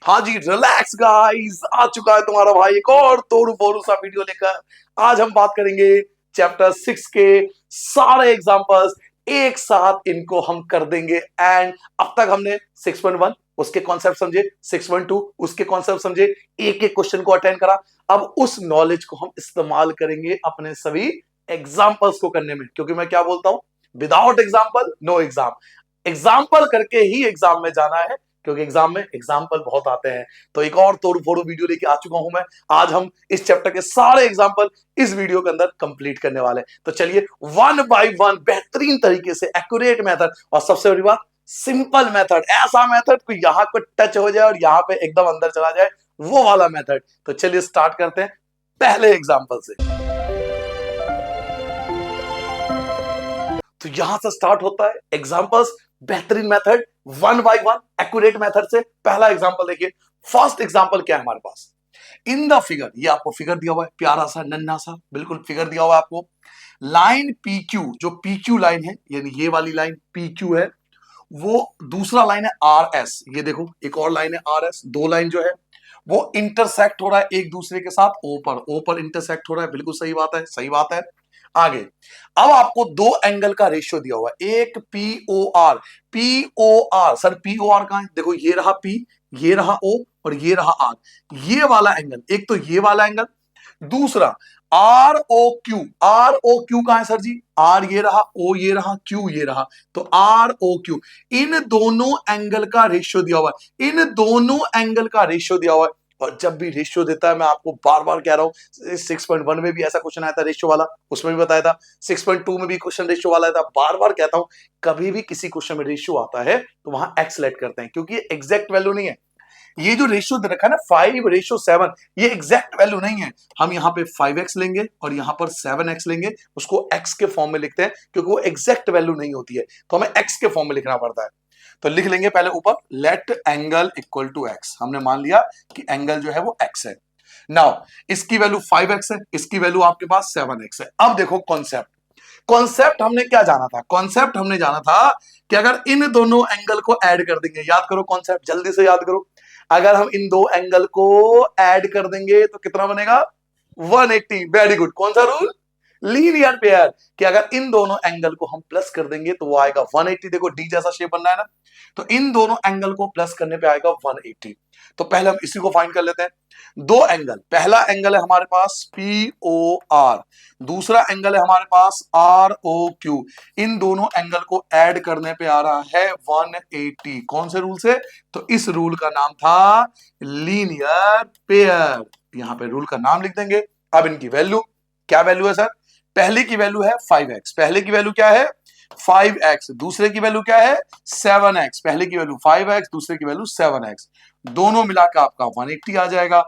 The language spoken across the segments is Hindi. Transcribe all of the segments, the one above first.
हाँ जी, रिलैक्स गाइस, आ चुका है तुम्हारा भाई एक और तोड़ू फोड़ू सा वीडियो लेकर। आज हम बात करेंगे चैप्टर 6 के सारे एग्जांपल्स। एक साथ इनको हम कर देंगे। एंड अब तक हमने 6.1 उसके कॉन्सेप्ट समझे, 6.2 उसके कॉन्सेप्ट समझे, एक एक क्वेश्चन को अटेंड करा। अब उस नॉलेज को हम इस्तेमाल करेंगे अपने सभी एग्जाम्पल्स को करने में, क्योंकि मैं क्या बोलता हूं, without example no exam. Example करके ही एग्जाम में जाना है, क्योंकि एग्जाम में एग्जाम्पल बहुत आते हैं। तो एक और तोड़ फोड़ वीडियो लेके आ चुका हूं मैं। आज हम इस चैप्टर के सारे एग्जाम्पल इस वीडियो के अंदर कंप्लीट करने वाले हैं। तो चलिए वन बाय वन बेहतरीन तरीके से एक्यूरेट मेथड, और सबसे बड़ी बात सिंपल मेथड, ऐसा मेथड कोई यहां पर टच हो जाए और यहां पे एकदम अंदर चला जाए, वो वाला मेथड। तो चलिए स्टार्ट करते हैं पहले एग्जाम्पल से। तो यहां से स्टार्ट होता है एग्जांपल्स, बेहतरीन method, one by one accurate method से। पहला एग्जांपल देखिए। फर्स्ट एग्जांपल क्या है हमारे पास, इन द फिगर, ये आपको फिगर दिया हुआ है, प्यारा सा नन्हा सा बिल्कुल फिगर दिया हुआ है आपको। लाइन पी क्यू, जो पी क्यू लाइन है, यानी ये वाली लाइन पी क्यू है, वो दूसरा लाइन है आर एस। ये देखो एक और लाइन है आर एस। दो लाइन जो है वो इंटरसेक्ट हो रहा है एक दूसरे के साथ, ओ पर इंटरसेक्ट हो रहा है। बिल्कुल सही बात है, सही बात है। आगे, अब आपको दो एंगल का रेशियो दिया हुआ है, एक P O R sir, P O R कहां है? देखो ये रहा पी, ये रहा ओ और ये रहा आर। ये वाला एंगल, एक तो ये वाला एंगल, दूसरा आर ओ क्यू कहां है सर जी? आर ये रहा, ओ ये रहा, क्यू ये रहा। तो आर ओ क्यू, इन दोनों एंगल का रेशियो दिया हुआ है, इन दोनों एंगल का रेशियो दिया हुआ है। और जब भी रेशियो देता है, मैं आपको बार बार कह रहा हूं, 6.1 में भी ऐसा क्वेश्चन आया था रेशियो वाला, उसमें भी बताया था। 6.2 में भी क्वेश्चन रेशियो वाला आया था। बार बार कहता हूं, कभी भी किसी क्वेश्चन में रेशियो आता है तो वहां एक्स लेट करते हैं, क्योंकि ये एग्जैक्ट वैल्यू नहीं है। ये जो रेशियो दे रखा है ना 5:7, ये एग्जैक्ट वैल्यू नहीं है। हम यहाँ पे 5x लेंगे और यहाँ पर 7x लेंगे, उसको x के फॉर्म में लिखते हैं, क्योंकि वो एग्जैक्ट वैल्यू नहीं होती है, तो हमें x के फॉर्म में लिखना पड़ता है। तो लिख लेंगे पहले ऊपर, let angle equal to x। हमने मान लिया कि एंगल जो है वो x है। नाउ इसकी वैल्यू 5x है, इसकी वैल्यू आपके पास 7x है। अब देखो कॉन्सेप्ट, कॉन्सेप्ट हमने क्या जाना था? कॉन्सेप्ट हमने जाना था कि अगर इन दोनों एंगल को ऐड कर देंगे, याद करो कॉन्सेप्ट, जल्दी से याद करो। अगर हम इन दो एंगल को ऐड कर देंगे तो कितना बनेगा? 180। Very good. कौन सा रूल? लीनियर पेयर, कि अगर इन दोनों एंगल को हम प्लस कर देंगे तो वो आएगा 180। देखो डी जैसा शेप बन रहा है ना, तो इन दोनों एंगल को प्लस करने पे आएगा 180। तो पहले हम इसी को फाइंड कर लेते हैं। दो एंगल, पहला एंगल है हमारे पास पी ओ आर, दूसरा एंगल है हमारे पास आर ओ क्यू। इन दोनों एंगल को ऐड करने पे आ रहा है 180। कौन से रूल से? तो इस रूल का नाम था लीनियर पेयर। यहां पे रूल का नाम लिख देंगे। अब इनकी वैल्यू, क्या वैल्यू है सर? पहले की वैल्यू है 5x, पहले की वैल्यू क्या है? 5x। दूसरे की वैल्यू क्या है? 7x। पहले की वैल्यू 5x, दूसरे की वैल्यू 7x। दोनों मिलाकर आपका 180 आ जाएगा।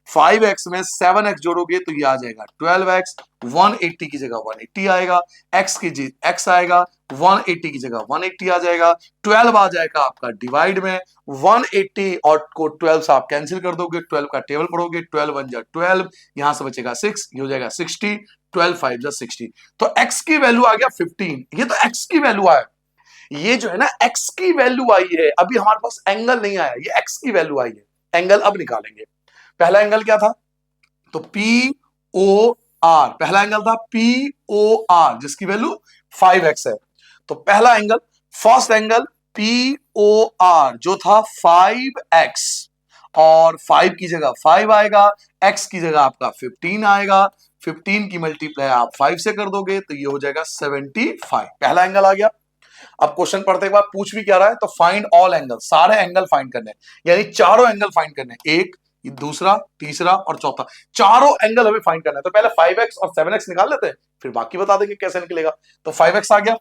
5x में 7x जोड़ोगे तो ये आ जाएगा 12x। 180 की जगह 180 आएगा, x की जगह x आएगा, 180 की जगह 180 आ जाएगा, 12 आ जाएगा आपका डिवाइड में। 180 और को 12 से आप कैंसिल कर दोगे, 12 का टेबल पढ़ोगे, 12 1 जा 12, यहां से बचेगा 6, ये हो जाएगा 60, 12 5 जा 60। तो x की वैल्यू आ गया 15। ये तो x की वैल्यू आया, ये जो है ना x की वैल्यू आई है। अभी हमारे पास एंगल नहीं आया, ये x की वैल्यू आई है। एंगल अब निकालेंगे। पहला एंगल क्या था? तो पी ओ आर, पहला एंगल था पी ओ आर, जिसकी वैल्यू 5x है। तो पहला angle, first angle P O R जो था 5x, और 5 की जगह 5 आएगा, x की जगह आपका 15 आएगा। 15 की मल्टीप्लाई आप 5 से कर दोगे तो ये हो जाएगा 75। पहला एंगल आ गया। अब क्वेश्चन पढ़ते के बाद पूछ भी क्या रहा है, तो फाइंड ऑल एंगल, सारे एंगल फाइंड करने हैं, यानी चारों एंगल फाइंड करने हैं। एक, दूसरा, तीसरा और चौथा, चारों एंगल हमें फाइंड करना है। तो पहले 5x और 7x निकाल लेते हैं, फिर बाकी बता देंगे कैसे निकलेगा। तो 5x आ गया,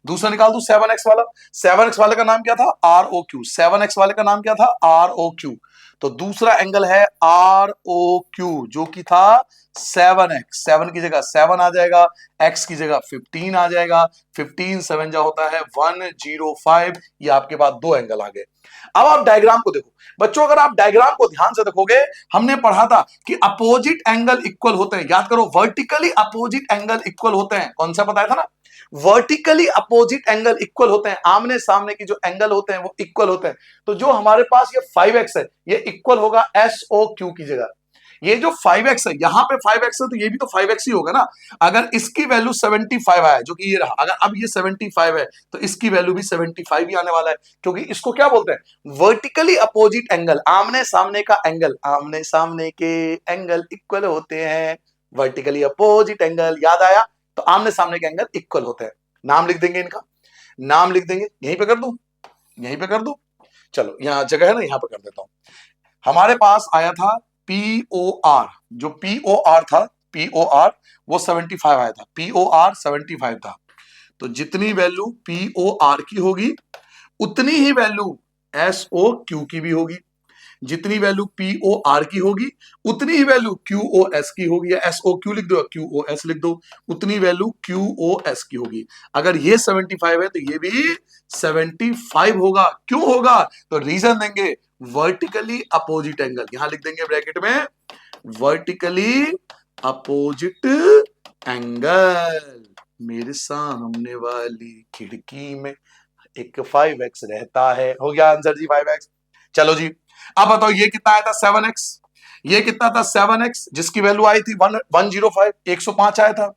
दूसरा निकाल दू 7x वाला। 7x वाले का नाम क्या था? R O Q. 7x वाले का नाम क्या था? R O Q. तो दूसरा एंगल है आर ओ क्यू, जो कि था 7x। 7 की जगह 7 आ जाएगा, x की जगह 15 आ जाएगा। 15 7 जा होता है 105। ये आपके पास दो एंगल आ गए। अब आप डायग्राम को देखो बच्चों, अगर आप डायग्राम को ध्यान से देखोगे, हमने पढ़ा था कि अपोजिट एंगल इक्वल होते हैं। याद करो, वर्टिकली अपोजिट एंगल इक्वल होते हैं। कौन सा बताया था ना? वर्टिकली अपोजिट एंगल इक्वल होते हैं, आमने सामने की जो एंगल होते हैं वो इक्वल होते हैं। तो जो हमारे पास ये 5x है ये इक्वल होगा SOQ की जगह। ये जो 5x है यहां पे 5x है तो ये भी तो 5x ही होगा ना। अगर इसकी वैल्यू 75 आया जो कि ये रहा, अगर अब ये 75 है तो इसकी वैल्यू भी 75 ही आने वाला है, क्योंकि इसको क्या बोलते हैं, वर्टिकली अपोजिट एंगल, आमने सामने का एंगल, आमने सामने के एंगल इक्वल होते हैं, वर्टिकली अपोजिट एंगल, याद आया। तो आमने सामने के एंगल इक्वल होते हैं। नाम लिख देंगे इनका, नाम लिख देंगे, यहीं पे कर दूं, यहीं पे कर दूं, चलो यहां जगह है ना, यहां पे कर देता हूं। हमारे पास आया था POR, जो POR था, POR वो 75 आया था, POR 75 था। तो जितनी वैल्यू POR की होगी उतनी ही वैल्यू SOQ की भी होगी, जितनी वैल्यू POR की होगी उतनी ही वैल्यू QOS की होगी, या SOQ लिख दो QOS लिख दो, उतनी वैल्यू QOS की होगी। अगर ये 75 है तो ये भी 75 होगा। क्यों होगा, तो रीजन देंगे, वर्टिकली अपोजिट एंगल, यहां लिख देंगे ब्रैकेट में, वर्टिकली अपोजिट एंगल। मेरे सामने वाली खिड़की में एक 5x रहता है, हो गया आंसर जी 5x। चलो जी अब बताओ ये कितना आया था 7x, ये कितना था 7x जिसकी वैल्यू आई थी 105, 105 आया था।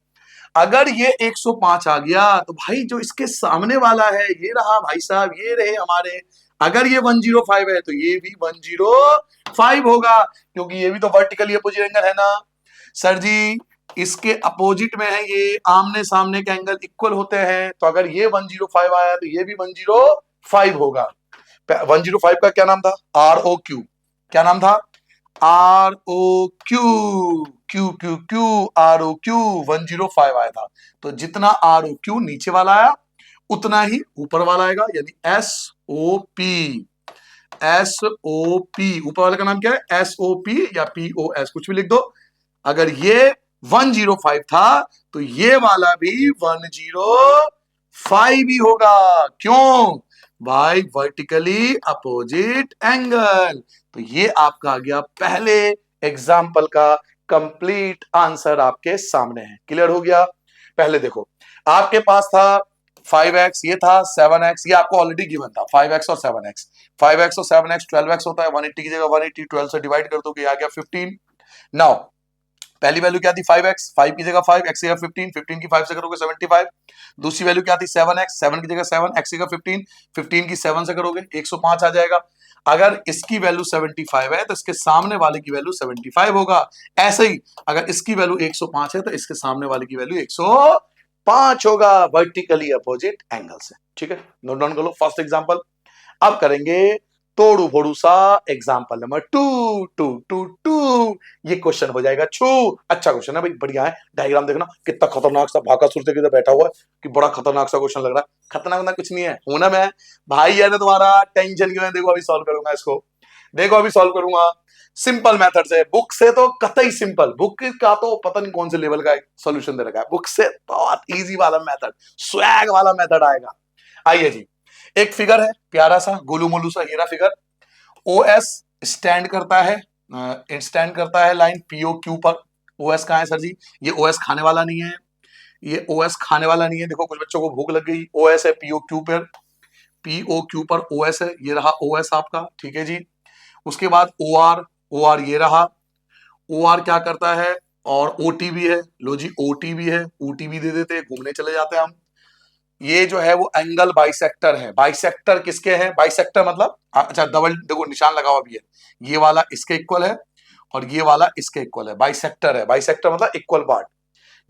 अगर ये 105 आ गया तो भाई जो इसके सामने वाला है ये रहा भाई साहब, ये रहे हमारे, अगर ये 105 है तो ये भी 105 होगा, क्योंकि ये भी तो वर्टिकली अपोजिट एंगल है ना। सर जी इसके अपोजिट में है, ये आमने सामने के एंगल इक्वल होते हैं, तो अगर ये 105 आया तो ये भी 105 होगा। 105 का क्या नाम था, ROQ, क्या नाम था, ROQ, Q ROQ 105 आया था। तो जितना ROQ नीचे वाला आया उतना ही ऊपर वाला आएगा, यानी SOP, SOP ऊपर वाले का नाम क्या है, SOP या POS कुछ भी लिख दो। अगर ये 105 था तो ये वाला भी 105 ही होगा। क्यों भाई, वर्टिकली अपोजिट एंगल। तो ये आपका आ गया पहले एग्जाम्पल का कंप्लीट आंसर, आपके सामने है। क्लियर हो गया। पहले देखो आपके पास था 5x, ये था 7x, ये आपको ऑलरेडी गिवन था 5x और 7x, 5x और 7x 12x होता है, 180 की जगह 180 12 से डिवाइड कर दो कि आ गया 15। नाउ पहली वैल्यू क्या थी 5x, 5 की जगह 5, x की जगह 15, 15 की 5 से करोगे 75। दूसरी वैल्यू क्या थी 7x, 7 की जगह 7, x की जगह 15, 15 की 7 से करोगे 105 आ जाएगा। अगर इसकी वैल्यू 75 है तो इसके सामने वाले की वैल्यू 75 होगा। ऐसे ही अगर इसकी वैल्यू 105 है तो इसके सामने वाले की वैल्यू 105 होगा, वर्टिकली अपोजिट एंगल से। ठीक है, नोट डाउन कर लो फर्स्ट एग्जांपल। अब करेंगे तोड़ू फोड़ू सा एग्जांपल नंबर 2। ये क्वेश्चन हो जाएगा छू। अच्छा क्वेश्चन है भाई, बढ़िया है। डायग्राम देखना कितना खतरनाक सा भाकासुर से किधर बैठा हुआ है, कि बड़ा खतरनाक सा क्वेश्चन लग रहा है। खतरनाक ना कुछ नहीं है, होना मैं भाई है ना तुम्हारा, टेंशन क्यों है। देखो अभी सॉल्व करूंगा इसको, देखो अभी सॉल्व करूंगा। सिंपल मेथड से, बुक से तो कतई सिंपल, बुक का तो पता नहीं कौन से लेवल का सोल्यूशन दे रखा है, बुक से बहुत इजी वाला मेथड, स्वैग वाला मेथड आएगा। आइए जी, एक फिगर है प्यारा सा गोलू मोलू सा, हीरा फिगर। OS स्टैंड करता है, स्टैंड करता है लाइन POQ पर। OS कहां है सर जी, ये OS खाने वाला नहीं है, ये OS खाने वाला नहीं है। देखो कुछ बच्चों को भूख लग गई, OS है POQ पर, POQ पर OS है, ये रहा OS आपका। ठीक है जी, उसके बाद OR ये रहा, OR क्या करता है, और OT भी है, लो जी OT भी है, OT भी दे देते हैं, घूमने चले जाते हैं हम। ये जो है वो एंगल बाइसेक्टर है। बाइसेक्टर किसके हैं, बाइसेक्टर मतलब अच्छा डबल, देखो निशान लगा हुआ भी है, ये वाला इसके इक्वल है और ये वाला इसके इक्वल है, बाइसेक्टर है। बाइसेक्टर मतलब इक्वल पार्ट,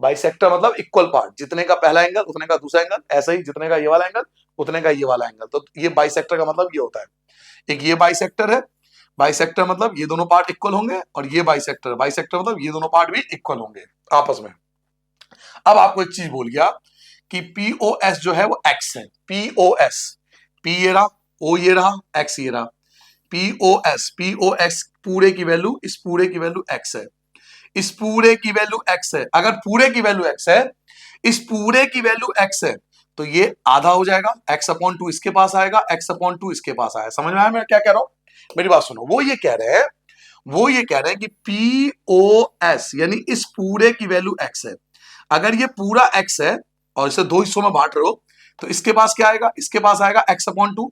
बाइसेक्टर मतलब इक्वल पार्ट, जितने का पहला एंगल उतने का दूसरा एंगल, ऐसे ही जितने का ये वाला एंगल उतने का ये वाला एंगल। तो ये बाइसेक्टर का मतलब ये होता है। एक ये बाइसेक्टर है, बाइसेक्टर मतलब ये दोनों पार्ट इक्वल होंगे, और ये बाइसेक्टर, बाइसेक्टर मतलब ये दोनों पार्ट भी इक्वल होंगे आपस में। अब आपको एक चीज बोल गया कि POS जो है वो x है, POS, P ये रहा, O ये रहा, X ये रहा, POS पूरे की वैल्यू, इस पूरे की वैल्यू x है, इस पूरे की वैल्यू x है। अगर पूरे की वैल्यू x है, इस पूरे की वैल्यू x है, तो ये आधा हो जाएगा, x/2 इसके पास आएगा, x/2 इसके पास आया। समझ में आया मैं क्या कह रहा हूं, मेरी बात सुनो। वो ये कह रहे हैं कि POS यानी इस पूरे की वैल्यू x है। अगर ये पूरा x है और इसे दो हिस्सों में बांट रहे हो, तो इसके पास क्या आएगा, इसके पास आएगा x/2,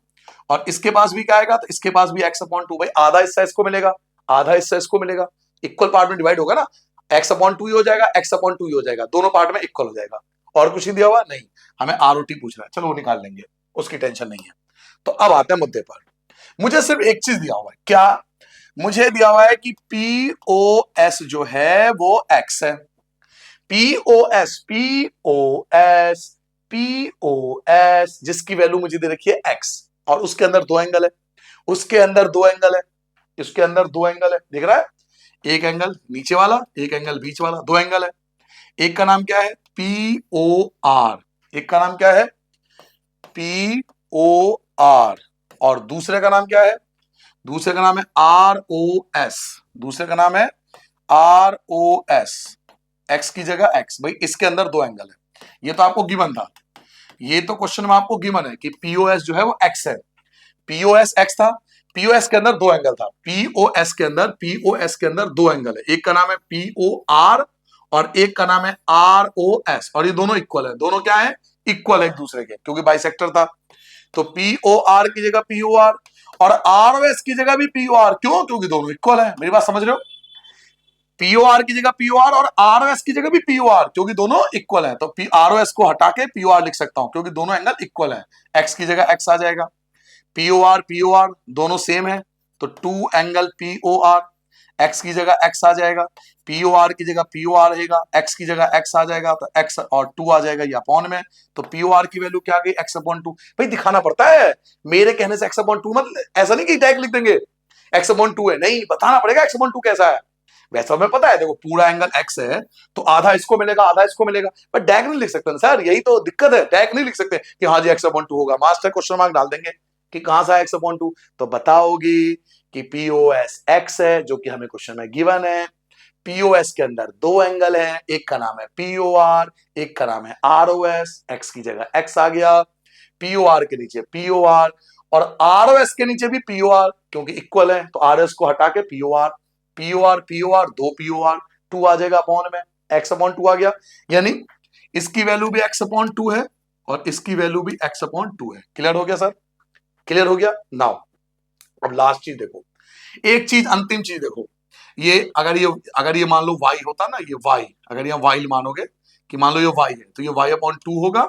और इसके पास भी क्या आएगा, तो इसके पास भी x/2। भाई आधा हिस्सा इसको मिलेगा, आधा हिस्सा इसको मिलेगा, इक्वल पार्ट में डिवाइड होगा ना, x/2 ही हो जाएगा, x/2 ही हो जाएगा, दोनों पार्ट में इक्वल हो जाएगा। और कुछ नहीं दिया हुआ, नहीं, हमें ROT पूछ रहा है, चलो वो निकाल लेंगे, उसकी टेंशन नहीं है। तो अब आते हैं मुद्दे पर। मुझे सिर्फ एक चीज दिया हुआ है, क्या मुझे दिया हुआ है कि POS जो है वो x है, POS जिसकी वैल्यू मुझे दे रखी है x, और उसके अंदर दो एंगल है, उसके अंदर दो एंगल है, इसके अंदर दो एंगल है, दिख रहा है, एक एंगल नीचे वाला, एक एंगल बीच वाला, दो एंगल है। एक का नाम क्या है, POR, एक का नाम क्या है, POR, और दूसरे का नाम क्या है, दूसरे का नाम है ROS, दूसरे का नाम है ROS, x की जगह x। भाई इसके अंदर दो एंगल है, ये तो आपको गिवन था, ये तो क्वेश्चन में आपको गिवन है कि POS जो है वो x है, POS x था, POS के अंदर दो एंगल था, POS के अंदर दो एंगल है, एक का नाम है POR और एक का नाम है ROS, और ये दोनों इक्वल है, दोनों क्या है, इक्वल है एक दूसरे के, क्योंकि बाइसेक्टर था। तो POR की जगह POR और ROS की जगह भी POR, क्यों, क्योंकि दोनों इक्वल है। मेरी बात समझ रहे हो, POR की जगह POR और ROS की जगह भी POR, क्योंकि दोनों इक्वल है। तो ROS को हटा के POR लिख सकता हूं, क्योंकि दोनों एंगल इक्वल है, x की जगह x आ जाएगा, POR दोनों सेम है, तो टू एंगल POR, x की जगह x आ जाएगा, POR की जगह POR रहेगा, x की जगह x आ जाएगा, तो x और 2 आ जाएगा ये अपॉन में, तो POR की वैल्यू क्या आ गई, x/2। भाई दिखाना पड़ता है, मेरे कहने से x/2, मतलब ऐसा नहीं कि डायरेक्ट लिख देंगे x/2 है, नहीं, बताना पड़ेगा x/2 कैसा है। वैसा हमें पता है, देखो पूरा एंगल x है, तो आधा इसको मिलेगा, आधा इसको मिलेगा, पर डायरेक्ट नहीं लिख सकते ना सर, यही तो दिक्कत है, डायरेक्ट नहीं लिख सकते कि हाँ जी x/2 होगा, मास्टर क्वेश्चन मार्क डाल देंगे कि कहां से x/2, तो बताओगी कि POS x है, जो कि हमें क्वेश्चन में गिवन है। POS के अंदर दो एंगल है, एक का नाम है POR, एक का नाम है ROS, x की जगह x आ गया, POR के नीचे POR और ROS के नीचे भी POR, क्योंकि इक्वल है, तो ROS को हटा के POR, दो POR, 2 आ जाएगा अपॉन में, x/2 आ गया, यानी इसकी वैल्यू भी x/2 है और इसकी वैल्यू भी x/2 है। क्लियर हो गया सर, क्लियर हो गया। नाउ अब लास्ट चीज देखो, एक चीज, अंतिम चीज देखो, ये अगर ये मान लो y होता ना, ये y, अगर ये y मानोगे कि मान लो ये y है, तो ये y/2 होगा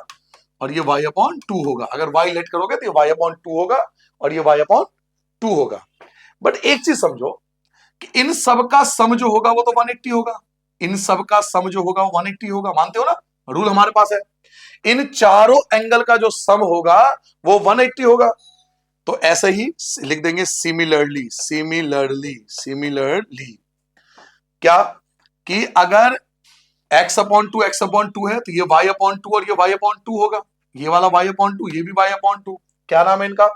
और ये y/2 होगा, अगर y लेट करोगे तो ये y/2 होगा और ये y/2 होगा। बट एक चीज समझो कि इन सब का सम जो होगा वो तो 180 होगा, इन सब का सम जो होगा वो 180 होगा, मानते हो ना, रूल हमारे पास है, इन चारों एंगल का जो सम होगा वो 180 होगा। तो ऐसे ही लिख देंगे सिमिलरली क्या, कि अगर x/2 है तो ये y/2 और ये y/2 होगा, ये वाला y/2, ये भी y/2। क्या नाम है इनका,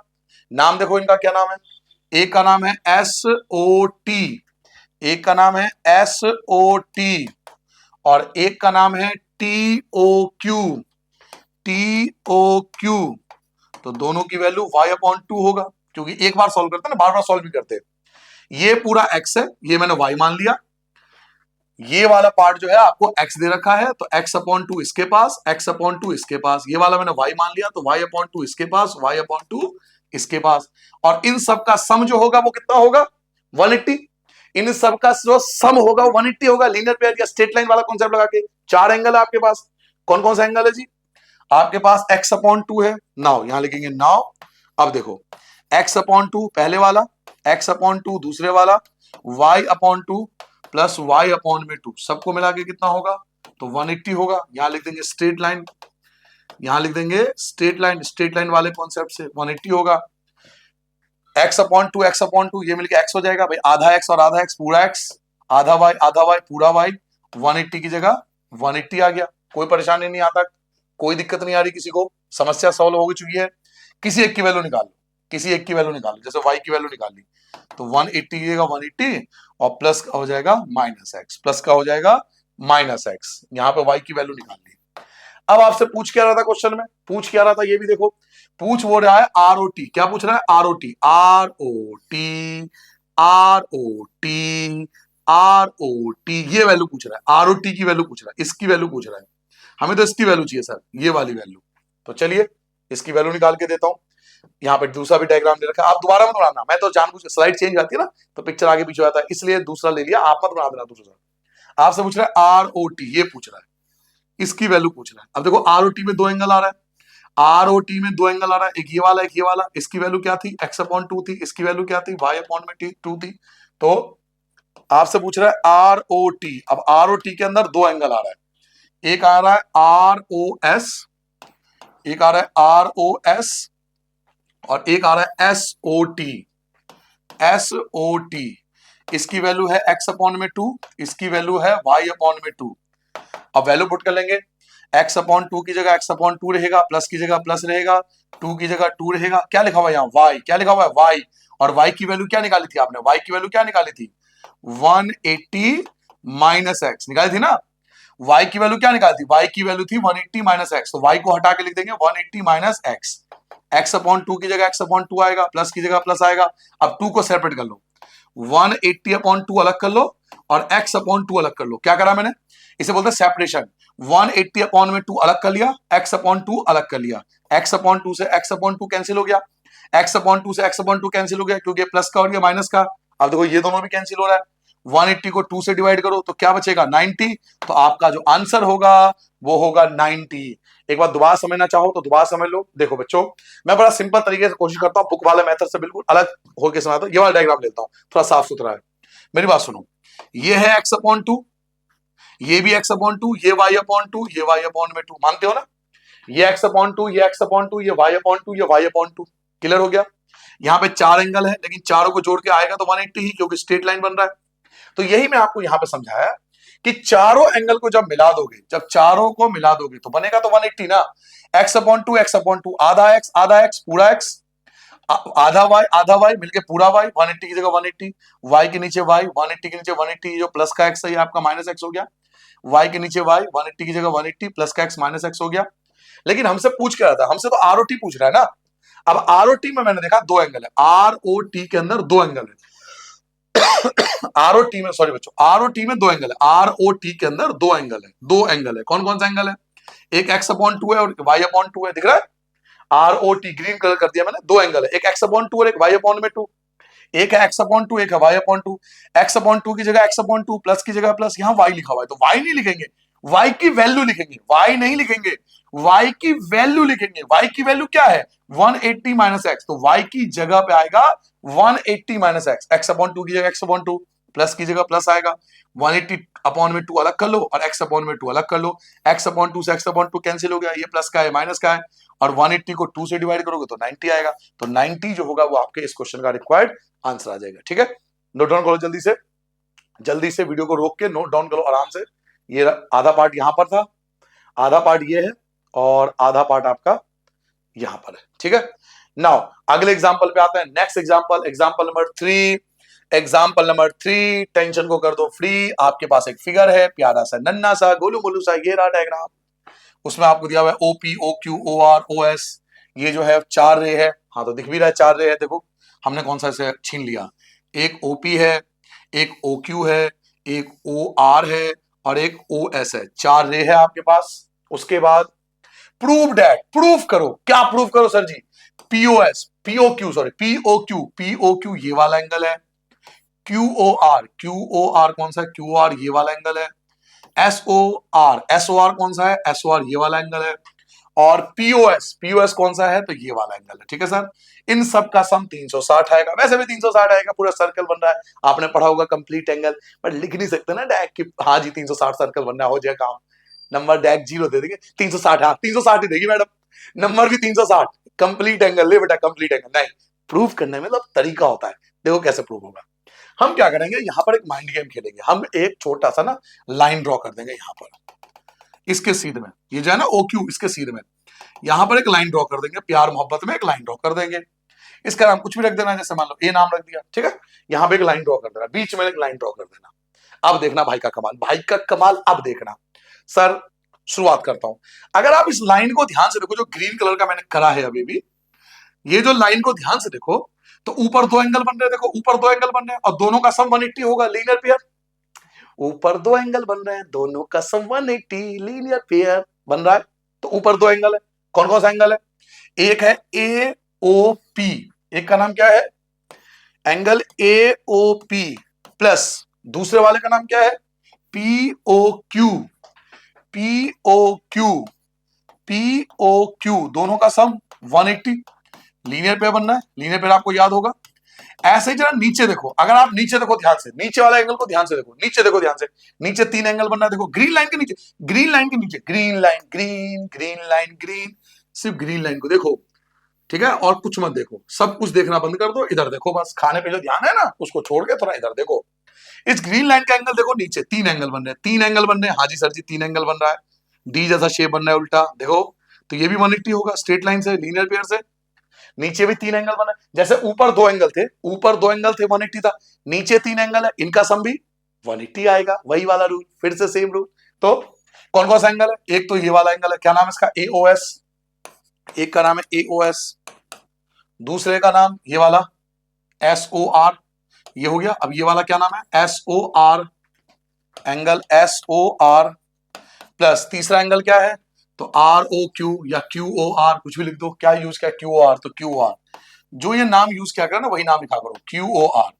नाम देखो इनका क्या नाम है, एक का नाम है SOT, एक का नाम है SOT और एक का नाम है TOQ, तो दोनों की वैल्यू y/2 होगा, क्योंकि एक बार सॉल्व करते हैं ना, बार बार सॉल्व भी करते हैं। ये पूरा x है, ये मैंने y मान लिया, ये वाला पार्ट जो है आपको x दे रखा है, तो x/2 इसके पास, x/2 इसके पास, ये वाला मैंने y मान लिया, तो y/2 इसके पास, y/2 इसके पास, और इन सब का सम जो होगा वो कितना होगा, 180। इन सब का जो सम होगा वो 180 होगा, लीनियर पेयर या स्ट्रेट लाइन वाला कॉन्सेप्ट लगा के। चार एंगल है आपके पास, कौन कौन सा एंगल है जी, आपके पास x/2 है, नाउ यहां लिखेंगे नाउ, अब देखो x/2 पहले वाला, x/2 दूसरे वाला, y/2 प्लस y/2, सबको मिला के कितना होगा, तो 180 होगा। यहां लिख देंगे स्ट्रेट लाइन, यहां लिख देंगे स्ट्रेट लाइन वाले कॉन्सेप्ट से 180 होगा। x/2 ये मिलके x हो जाएगा, भाई आधा x और आधा x पूरा x, आधा y पूरा y, 180 की जगह 180 आ गया। कोई परेशानी नहीं आता, कोई दिक्कत नहीं आ रही किसी को, समस्या सॉल्व हो चुकी है। किसी एक की वैल्यू निकाल लो, किसी एक की वैल्यू निकाल लो, जैसे y की वैल्यू निकाल ली, तो 180 की जगह 180 और प्लस का हो जाएगा -x, प्लस का हो जाएगा -x, यहाँ पे y की वैल्यू निकाल ली। अब आपसे पूछ क्या रहा था क्वेश्चन में, पूछ क्या रहा था ये भी देखो, पूछ वो रहा है ROT, क्या पूछ रहा है, ROT, ROT ये वैल्यू पूछ रहा है, ROT की वैल्यू पूछ रहा है, इसकी वैल्यू पूछ रहा है। हमें तो इसकी वैल्यू चाहिए सर, ये वाली वैल्यू। तो चलिए इसकी वैल्यू निकाल के देता हूं। यहाँ पे दूसरा भी डायग्राम दे रखा है, आप दोबारा मत बनाना, मैं तो जानबूझ के स्लाइड चेंज आती है ना तो पिक्चर आगे पीछे आता है, इसलिए दूसरा ले लिया, आप मत बना देना दूसरा। आपसे पूछ रहा है आर ओ टी, ये पूछ रहा है, इसकी वैल्यू पूछ रहा है। अब देखो आर ओ टी में दो एंगल आ रहा है, आर ओ टी में दो एंगल आ रहा है, एक ये वाला एक ये वाला, इसकी वैल्यू क्या थी, एक्स अपॉन टू थी, इसकी वैल्यू क्या थी, वाई अपॉन में टू थी। तो आपसे पूछ रहा है आर ओ टी, अब आर ओ टी के अंदर दो एंगल आ रहा है, एक आ रहा है आर ओ एस, एक आ रहा है आर ओ एस, और एक आ रहा है S O T, S O T. इसकी वैल्यू है एक्स अपॉन में टू, इसकी वैल्यू है वाई अपॉन में टू। अब वैल्यू पुट कर लेंगे, एक्स अपॉन टू की जगह एक्स अपॉन टू रहेगा, प्लस की जगह प्लस रहेगा, टू की जगह टू रहेगा, क्या लिखा हुआ है यहाँ वाई, क्या लिखा हुआ है वाई, और वाई की वैल्यू क्या निकाली थी आपने, वाई की वैल्यू क्या निकाली थी, 180 माइनस एक्स निकाली थी ना। y की वैल्यू क्या निकाली थी, y की वैल्यू थी 180 माइनस एक्स, तो y को हटा के लिख देंगे 180 minus x, x upon two की जगह x अपॉन टू आएगा, प्लस की जगह प्लस आएगा। अब टू को सेपरेट कर लो, 180 अपॉन टू अलग कर लो और x अपॉन टू अलग कर लो, क्या करा मैंने, इसे बोलते हैं सेपरेशन। 180 अपॉन में टू अलग कर लिया, x अपॉन टू अलग कर लिया, x अपॉन टू से x अपॉन टू कैंसिल हो गया, x अपॉन टू से x अपॉन टू कैंसिल हो गया क्योंकि प्लस का और ये माइनस का। अब देखो ये दोनों भी कैंसिल हो रहा है, 180 को 2 से डिवाइड करो तो क्या बचेगा 90, तो आपका जो आंसर होगा वो होगा 90। एक बार दोबारा समझना चाहो तो दोबारा समझ लो। देखो बच्चों मैं बड़ा सिंपल तरीके से कोशिश करता हूं, बुक वाले मेथड से बिल्कुल अलग होकर समझाता हूं। ये वाला डायग्राम लेता हूं, थोड़ा साफ सुथरा है, मेरी बात सुनो। ये है एक्स अपॉन टू, ये भी एक्स अपॉन टू, ये वाई अपॉन टू, ये वाई अपॉन में टू, मानते हो ना, ये एक्स अपॉन टू, ये एक्स अपॉन टू, ये वाई अपॉन टू, ये वाई अपॉन टू, क्लियर हो गया। यहाँ पे चार एंगल है लेकिन चारों को जोड़ के आएगा तो 180 ही, क्योंकि स्ट्रेट लाइन बन रहा है। तो यही मैं आपको यहां पे समझाया कि चारों एंगल को जब मिला दोगे, जब चारों को मिला दोगे तो बनेगा तो 180 ना। X upon two, x upon to, आधा एक्स पूरा एक्स, आधा वाई मिलके पूरा वाई, 180 की जगह 180, वाई के नीचे वाई, 180 के नीचे 180, जो प्लस का एक्स है ये आपका माइनस एक्स हो गया, वाई के नीचे वाई, 180 की जगह 180 प्लस का एक्स माइनस एक्स हो गया। लेकिन हमसे पूछ क्या रहा था, हमसे तो आरओटी पूछ रहा है ना। अब आरओटी में मैंने देखा दो एंगल है, आरओटी के अंदर दो एंगल है, आरओटी में, सॉरी बच्चों, आरओटी में दो एंगल है, आरओटी के अंदर दो एंगल है, दो एंगल है, कौन कौन सा एंगल है, एक एक्स अपॉन टू है और वाई अपॉन टू है, दिख रहा है, आरओटी ग्रीन कलर कर दिया मैंने, दो एंगल है, एक एक्स अपॉन टू और एक वाई अपॉन में टू, एक है एक्स अपॉन टू एक है y upon two, x upon two की जगह एक्स अपॉन टू, प्लस की जगह प्लस, यहाँ वाई लिखा हुआ है तो वाई नहीं लिखेंगे, वाई की वैल्यू लिखेंगे, वाई नहीं लिखेंगे, वाई की वैल्यू लिखेंगे। वाई की वैल्यू क्या है 180 माइनस एक्स, तो वाई की जगह पे आएगा 180 minus x, x upon two की जगह एक्स अपॉन टू, प्लस की जगह प्लस आएगा, 180 अपॉन में टू अलग कर लो और एक्स अपॉन में टू अलग कर लो, एक्स अपॉन टू से एक्स अपॉन टू कैंसिल हो गया, ये प्लस का है माइनस का है, और 180 को 2 से डिवाइड करोगे तो 90 आएगा, तो 90 जो होगा वो आपके इस क्वेश्चन का रिक्वायर्ड आंसर आ जाएगा। ठीक है, नोट डाउन करो जल्दी से वीडियो को रोक के नोट डाउन करो आराम से। ये आधा पार्ट यहां पर था, आधा पार्ट ये है और आधा पार्ट आपका यहां पर है। ठीक है, नाउ अगले एग्जांपल पे आते हैं, next example, example number 3। Example number 3, tension को कर दो फ्री। आपके पास एक फिगर है, प्यारा सा नन्ना सा गोलू मोलू सा, ये रहा डायग्राम, उसमें आपको दिया हुआ है OP O Q O R O S, ये जो है चार रे है, हाँ तो दिख भी रहा है चार रे है, देखो हमने कौन सा इसे छीन लिया, एक ओपी है, एक ओ क्यू है, एक ओ आर है और एक ओ एस है, चार रे है आपके पास। उसके बाद प्रूव डैट, प्रूफ करो, क्या प्रूफ करो sir ji, POS PO Q, sorry PO Q ये वाला एंगल है, क्यू ओ आर कौन सा है, क्यू आर ये वाला एंगल है, एस ओ आर कौन सा है, एस ओ आर ये वाला एंगल है, और पीओएस कौन सा है, तो ये वाला एंगल है। ठीक है सर, इन सब का सम 360 आएगा, वैसे भी 360 आएगा, पूरा सर्कल बन रहा है, आपने पढ़ा होगा कंप्लीट एंगल, बट लिख नहीं सकते ना डायरेक्ट कि हाँ जी 360 सर्कल बनना हो जाए काम, नंबर डायरेक्ट जीरो दे देंगे, 360, हाँ 360 ही देगी मैडम, नंबर भी 360, कंप्लीट एंगल ले बेटा, कंप्लीट एंगल नहीं, प्रूफ करने में मतलब तरीका होता है, देखो कैसे प्रूफ होगा। हम क्या करेंगे, यहां पर एक माइंड गेम खेलेंगे, हम एक छोटा सा ना लाइन ड्रॉ कर देंगे यहां पर, इसके सीध में, ये जो है ना ओ क्यू, इसके सीध में यहां पर एक लाइन ड्रॉ कर देंगे, प्यार मोहब्बत में एक लाइन ड्रॉ कर देंगे, इसका नाम कुछ भी रख देना, जैसे मान लो ए नाम रख दिया, ठीक है, यहां पे एक लाइन ड्रॉ कर देना, बीच में एक लाइन ड्रॉ कर देना। अब देखना भाई का कमाल, भाई का कमाल, अब देखना सर, शुरुआत करता हूं। अगर आप इस लाइन को ध्यान से देखो, जो ग्रीन कलर का मैंने करा है अभी भी, ये जो लाइन को ध्यान से देखो तो ऊपर दो एंगल बन रहे हैं, देखो ऊपर दो एंगल बन रहे हैं और दोनों का सम 180 होगा, लीनियर पेयर, ऊपर दो एंगल बन रहे हैं, दोनों का सम 180, लीनियर पेयर, बन रहा है। तो ऊपर दो एंगल है, कौन कौन सा एंगल है? एक है ए ओ पी, एक का नाम क्या है? Angle A O P, plus दूसरे वाले का नाम क्या है? P O Q, P O Q, P O Q, दोनों का सम 180। लीनियर पेयर बनना है, लीनियर पेयर आपको याद होगा। ऐसे ही जरा नीचे देखो, अगर आप नीचे देखो ध्यान से, नीचे वाला एंगल को ध्यान से देखो, नीचे देखो ध्यान से, नीचे तीन एंगल बनना है। देखो ग्रीन लाइन के नीचे, ग्रीन लाइन के नीचे, green line, green, green line, green, सिर्फ ग्रीन लाइन को देखो, ठीक है? और कुछ मत देखो, सब कुछ देखना बंद कर दो, इधर देखो बस। खाने पे जो ध्यान है ना उसको छोड़ के थोड़ा इधर देखो। इस ग्रीन लाइन का एंगल देखो, नीचे तीन एंगल बन रहे हैं, तीन एंगल बन रहे हैं। हाँ जी सर जी, तीन एंगल बन रहा है, डी जैसा शेप बन रहा है उल्टा, देखो। तो ये भी 180 होगा स्ट्रेट लाइन से, लीनियर पेयर से। नीचे भी तीन एंगल बना, जैसे ऊपर दो एंगल थे, ऊपर दो एंगल थे 180 था, नीचे तीन एंगल है, इनका सम भी 180 आएगा। वही वाला रूल, फिर से सेम रूल। तो कौन कौन सा एंगल है? एक तो ये वाला एंगल है, क्या नाम है इसका? एओएस, एक का नाम है एओएस, दूसरे का नाम ये वाला एसओआर, ये हो गया। अब ये वाला क्या नाम है? एसओआर, एंगल एसओआर, प्लस तीसरा एंगल क्या है? तो आर ओ क्यू या क्यू ओ आर, कुछ भी लिख दो। क्या यूज किया? क्यू ओ आर, तो क्यू ओ आर, जो ये नाम यूज किया करो ना वही नाम लिखा करो, क्यू ओ आर।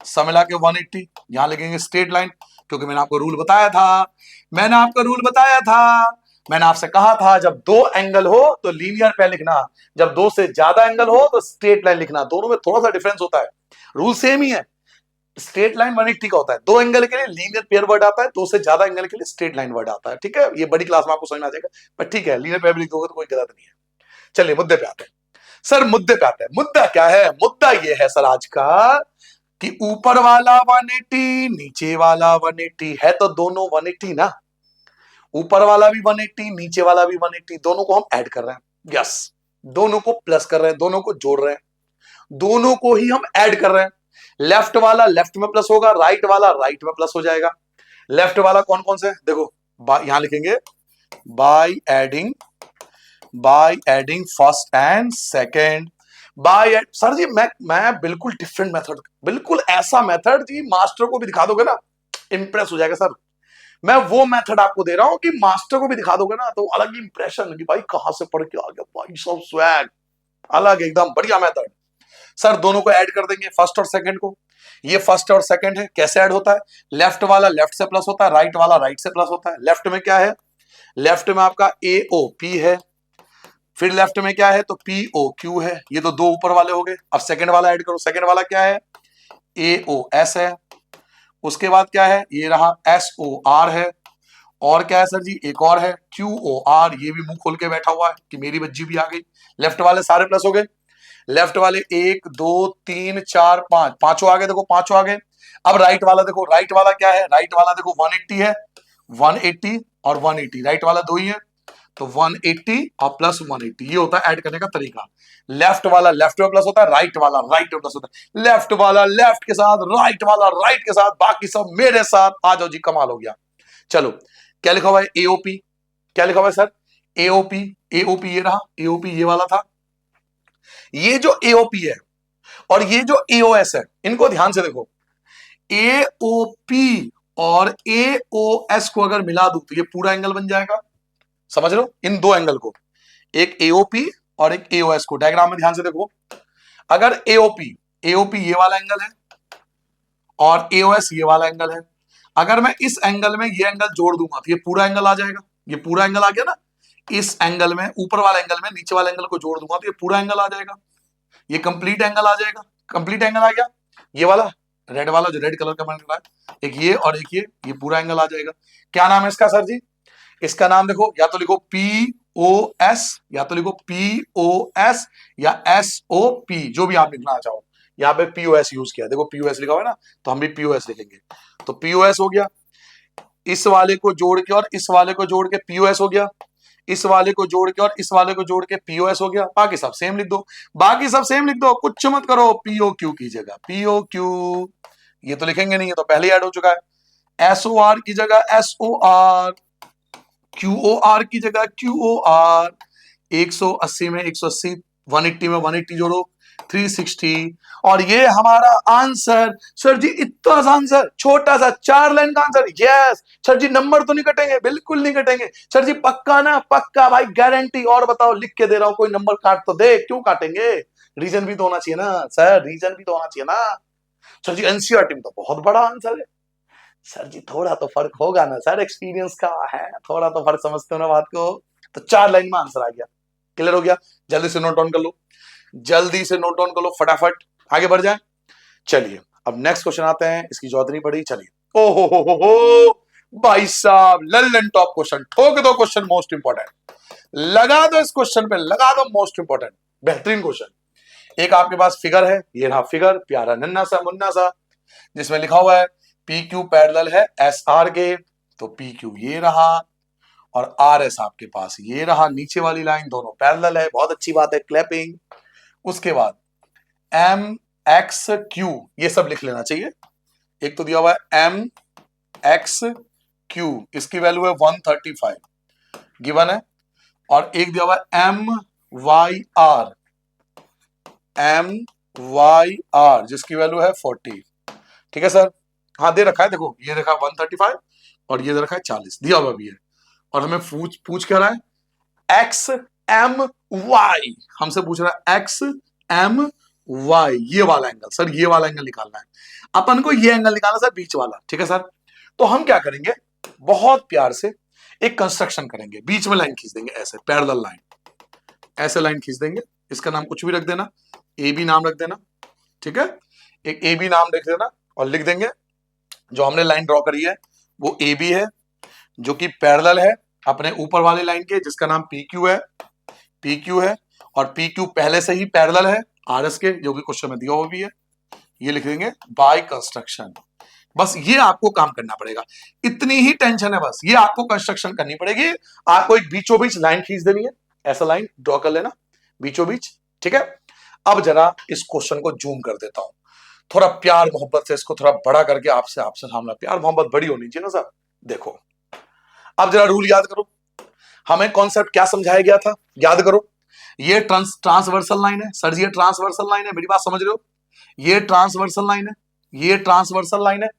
सब मिला के 180, यहां लिखेंगे स्ट्रेट लाइन, क्योंकि मैंने आपको रूल बताया था, मैंने आपको रूल बताया था, मैंने आपसे कहा था जब दो एंगल हो तो लीनियर पे लिखना, जब दो से ज्यादा एंगल हो तो स्ट्रेट लाइन लिखना। दोनों में थोड़ा सा डिफरेंस होता है, रूल सेम ही है। स्ट्रेट लाइन 180 का होता है, दो एंगल के लिए लीनियर पेयर वर्ड आता है, दो से ज्यादा एंगल के लिए स्ट्रेट लाइन वर्ड आता है, ठीक है? ये बड़ी क्लास में आपको समझ में आ जाएगा, पर ठीक है, लीनियर पेयर लिख दोगे तो कोई गलत नहीं है। चलिए मुद्दे पे आते हैं सर, मुद्दे पे आते हैं। मुद्दा क्या है? मुद्दा ये है सर आज का कि ऊपर वाला 180, नीचे वाला 180 है, तो दोनों 180 ना। ऊपर वाला भी 180, नीचे वाला भी 180, दोनों को हम ऐड कर रहे हैं। यस, दोनों को प्लस कर रहे हैं, दोनों को जोड़ रहे हैं, दोनों को ही हम ऐड कर रहे हैं। लेफ्ट वाला लेफ्ट में प्लस होगा, राइट वाला राइट में प्लस हो जाएगा। लेफ्ट वाला कौन कौन से? देखो यहां लिखेंगे by adding first and second. Sir ji मैं बिल्कुल डिफरेंट मेथड, बिल्कुल ऐसा मेथड जी मास्टर को भी दिखा दोगे ना इंप्रेस हो जाएगा सर। मैं वो मेथड आपको दे रहा हूं कि मास्टर को भी दिखा दोगे ना तो अलग ही इंप्रेशन कि भाई कहां से पढ़ के आ गया भाई, सब स्वैग अलग, एकदम बढ़िया मेथड। सर दोनों को ऐड कर देंगे, फर्स्ट और सेकंड को। ये फर्स्ट और सेकंड है, कैसे ऐड होता है? लेफ्ट वाला लेफ्ट से प्लस होता है, राइट वाला राइट से प्लस होता है। लेफ्ट में क्या है? लेफ्ट में आपका ए ओ पी है, फिर लेफ्ट में क्या है? तो पी ओ क्यू है। ये तो दो ऊपर वाले हो गए। अब सेकंड वाला ऐड करो, सेकंड वाला क्या है? ए ओ एस है। उसके बाद क्या है? ये रहा एस ओ आर है। और क्या है सर जी? एक और है क्यू ओ आर, ये भी मुंह खोल के बैठा हुआ है कि मेरी बज्जी भी आ गई। लेफ्ट वाले सारे प्लस हो गए, लेफ्ट वाले एक दो तीन चार पांच, पांचों आ गए, देखो पांचों आ गए। अब राइट वाला देखो, राइट वाला क्या है? राइट वाला देखो 180 है, 180 और 180, राइट वाला दो ही है, तो 180 और प्लस 180, ये होता है ऐड करने का तरीका। लेफ्ट वाला लेफ्ट में प्लस होता है, राइट वाला राइट में प्लस होता है, लेफ्ट वाला लेफ्ट के साथ, राइट वाला राइट के साथ, बाकी सब मेरे साथ। आ जाओ जी, कमाल हो गया। चलो क्या लिखा हुआ है? एओपी। क्या लिखा हुआ है सर? एओपी। एओपी ये रहा, एओपी ये वाला था। ये जो एओपी है और ये जो एओएस है, इनको ध्यान से देखो। एओपी और एओएस को अगर मिला दूं तो ये पूरा एंगल बन जाएगा। समझ लो इन दो एंगल को, एक एओपी और एक एओएस को। डायग्राम में ध्यान से देखो, अगर एओपी, एओपी ये वाला एंगल है और एओएस ये वाला एंगल है, अगर मैं इस एंगल में ये एंगल जोड़ दूंगा तो ये पूरा एंगल आ जाएगा। ये पूरा एंगल आ गया ना, इस एंगल में, ऊपर वाले एंगल में नीचे वाले एंगल को जोड़ दूंगा तो ये पूरा एंगल आ जाएगा, ये कंप्लीट एंगल आ जाएगा। कंप्लीट एंगल आ गया, ये वाला रेड वाला जो रेड कलर का बन रहा है, एक ये और एक ये पूरा एंगल आ जाएगा। क्या नाम है इसका सर जी? इसका नाम देखो, या तो लिखो पी ओ एस, या तो लिखो पी ओ एस या एस ओ पी, जो भी आप लिखना चाहो। यहाँ पे पीओएस यूज किया, देखो पीओएस लिखा हुआ है ना, तो हम भी पीओएस लिखेंगे। तो पीओएस हो गया, इस वाले को जोड़ के और इस वाले को जोड़ के पीओएस हो गया, इस वाले को जोड़ के और इस वाले को जोड़ के पीओएस हो गया। बाकी सब सेम लिख दो, बाकी सब सेम लिख दो, कुछ मत करो। पीओ क्यू की जगह पीओ क्यू, ये तो लिखेंगे नहीं, ये तो पहले ही ऐड हो चुका है। एसओ आर की जगह SO R, Q O R की जगह क्यू ओ आर। 180 में 180, 180 में 180 जोड़ो, 360। और ये हमारा आंसर। सर जी इतना सा आंसर, छोटा सा 4 लाइन का आंसर। यस सर जी, नंबर तो नहीं कटेंगे, बिल्कुल नहीं कटेंगे सर जी, पक्का ना, पक्का भाई, गारंटी। और बताओ, लिख के दे रहा हूं, कोई नंबर काट तो दे, क्यों काटेंगे? रीजन भी तो होना चाहिए ना सर, रीजन भी तो होना चाहिए ना। सर जी एनसीईआरटी में तो बहुत बड़ा आंसर है। सर जी थोड़ा तो फर्क होगा ना सर, एक्सपीरियंस का है, थोड़ा तो फर्क समझते हो ना बात को। तो 4 लाइन में आंसर आ गया, क्लियर हो गया। जल्दी से नोट डाउन कर लो, जल्दी से नोट डाउन कर लो, फटाफट आगे बढ़ जाए। चलिए अब नेक्स्ट क्वेश्चन आते हैं, इसकी जरूरत नहीं पड़ी। चलिए, ओ हो भाई साहब, लल्लन टॉप क्वेश्चन, ठोक दो क्वेश्चन, मोस्ट इंपॉर्टेंट, लगा दो इस क्वेश्चन पे, लगा दो, मोस्ट इंपॉर्टेंट, बेहतरीन क्वेश्चन। एक आपके पास फिगर है, ये रहा फिगर, प्यारा नन्ना सा मुन्ना सा, जिसमें लिखा हुआ है पी क्यू पैरेलल है एस आर के। तो पी क्यू ये रहा और आर एस आपके पास ये रहा, नीचे वाली लाइन दोनों पैरेलल है, बहुत अच्छी बात है, क्लैपिंग। उसके बाद एम एक्स क्यू, ये सब लिख लेना चाहिए। एक तो दिया हुआ है एम एक्स क्यू, इसकी वैल्यू है 135 गिवन है। और एक दिया हुआ है M Y R, M Y R जिसकी वैल्यू है 40। ठीक है सर, हाँ दे रखा है, देखो ये रखा 135 और ये दे रखा है 40, दिया हुआ भी है। और हमें पूछ क्या रहा है, एक्स एम वाई, हमसे पूछ रहा है एक्स एम वाई, ये वाला एंगल। सर ये वाला एंगल निकालना है अपन को, ये एंगल निकालना सर, बीच वाला। ठीक है सर, तो हम क्या करेंगे, बहुत प्यार से एक कंस्ट्रक्शन करेंगे, बीच में लाइन खींच देंगे, ऐसे पैरेलल लाइन, ऐसे लाइन खींच देंगे। इसका नाम कुछ भी रख देना, ए बी नाम रख देना। ठीक है, एक ए बी नाम लिख देना और लिख देंगे जो हमने लाइन ड्रॉ करी है वो ए बी है, जो कि पैरेलल है अपने ऊपर वाली लाइन के, जिसका नाम पी क्यू है, पी क्यू है। और पी क्यू पहले से ही पैरेलल है आर एस के, जो कि क्वेश्चन में दिया हुआ भी है। ये लिख देंगे बाय कंस्ट्रक्शन। बस ये आपको काम करना पड़ेगा, इतनी ही टेंशन है, बस ये आपको कंस्ट्रक्शन करनी पड़ेगी। आपको एक बीचों बीच लाइन खींच देनी है, ऐसा लाइन ड्रॉ कर लेना बीचों बीच। ठीक है, अब जरा इस क्वेश्चन को जूम कर देता हूं, थोड़ा प्यार मोहब्बत से इसको थोड़ा बड़ा करके आपसे सामना, प्यार मोहब्बत बड़ी होनी चाहिए ना सर। देखो अब जरा रूल याद करो, हमें कॉन्सेप्ट क्या समझाया गया था, याद करो। ये ट्रांसवर्सल लाइन है सर जी, ये ट्रांसवर्सल लाइन है, मेरी बात समझ रहे हो, ये ट्रांसवर्सल लाइन है, ये ट्रांसवर्सल लाइन है।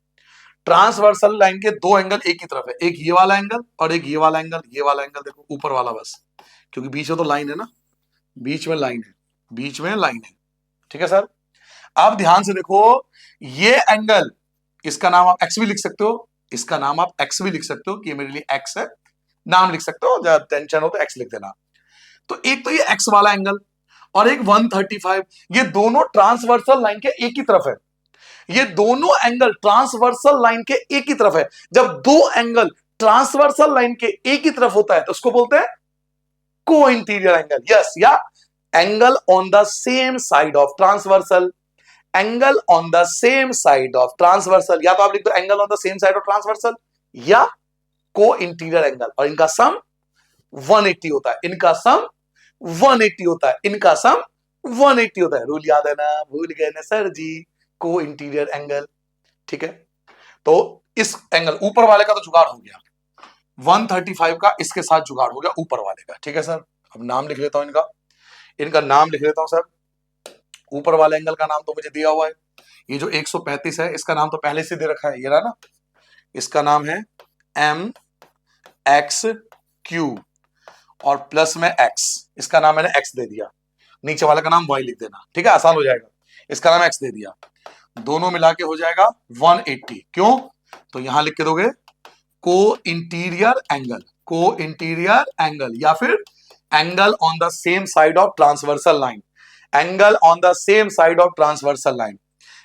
ट्रांसवर्सल लाइन के दो एंगल एक ही तरफ है, एक ये वाला एंगल और एक ये वाला एंगल, ये वाला एंगल देखो ऊपर वाला, बस क्योंकि बीच में तो लाइन है ना, बीच में लाइन है, बीच में लाइन है। ठीक है सर, आप ध्यान से देखो, ये एंगल, इसका नाम आप एक्स भी लिख सकते हो, इसका नाम आप एक्स भी लिख सकते हो कि ये मेरे लिए एक्स है, नाम लिख सकते हो, जब टेंशन हो तो एक्स लिख देना। तो एक तो ये एक्स वाला एंगल और एक 135, ये दोनों ट्रांसवर्सल लाइन के एक ही तरफ है, ये दोनों एंगल ट्रांसवर्सल लाइन के एक ही तरफ है। जब दो एंगल ट्रांसवर्सल लाइन के एक ही तरफ होता है तो उसको बोलते हैं को इंटीरियर एंगल। यस, या angle on the same side of transversal, angle on the same side of transversal, या तो आप लिख दो angle on the same side of transversal या को इंटीरियर एंगल। और इनका सम 180 होता है, इनका सम 180 होता है, इनका सम 180 होता है। रूल याद है ना, भूल गए ना सर जी, को इंटीरियर एंगल। ठीक है, तो इस एंगल ऊपर वाले का तो जुगाड़ हो गया, 135 का इसके साथ जुगाड़ हो गया ऊपर वाले का। ठीक है सर, अब नाम लिख लेता हूं इनका, इनका नाम लिख लेता हूं सर। ऊपर वाले एंगल का नाम तो मुझे दिया हुआ है, ये जो 135 है इसका नाम तो पहले से दे रखा है, ये रहा ना, इसका नाम है एम एक्स क्यू और प्लस में एक्स, इसका नाम मैंने एक्स दे दिया, नीचे वाले का नाम वाई लिख देना। ठीक है, आसान हो जाएगा, इसका नाम एक्स दे दिया, दोनों मिला के हो जाएगा 180। क्यों, तो यहां लिख के दोगे co-interior angle, co-interior angle, या फिर angle on the same side of transversal line, angle on the same side of transversal line.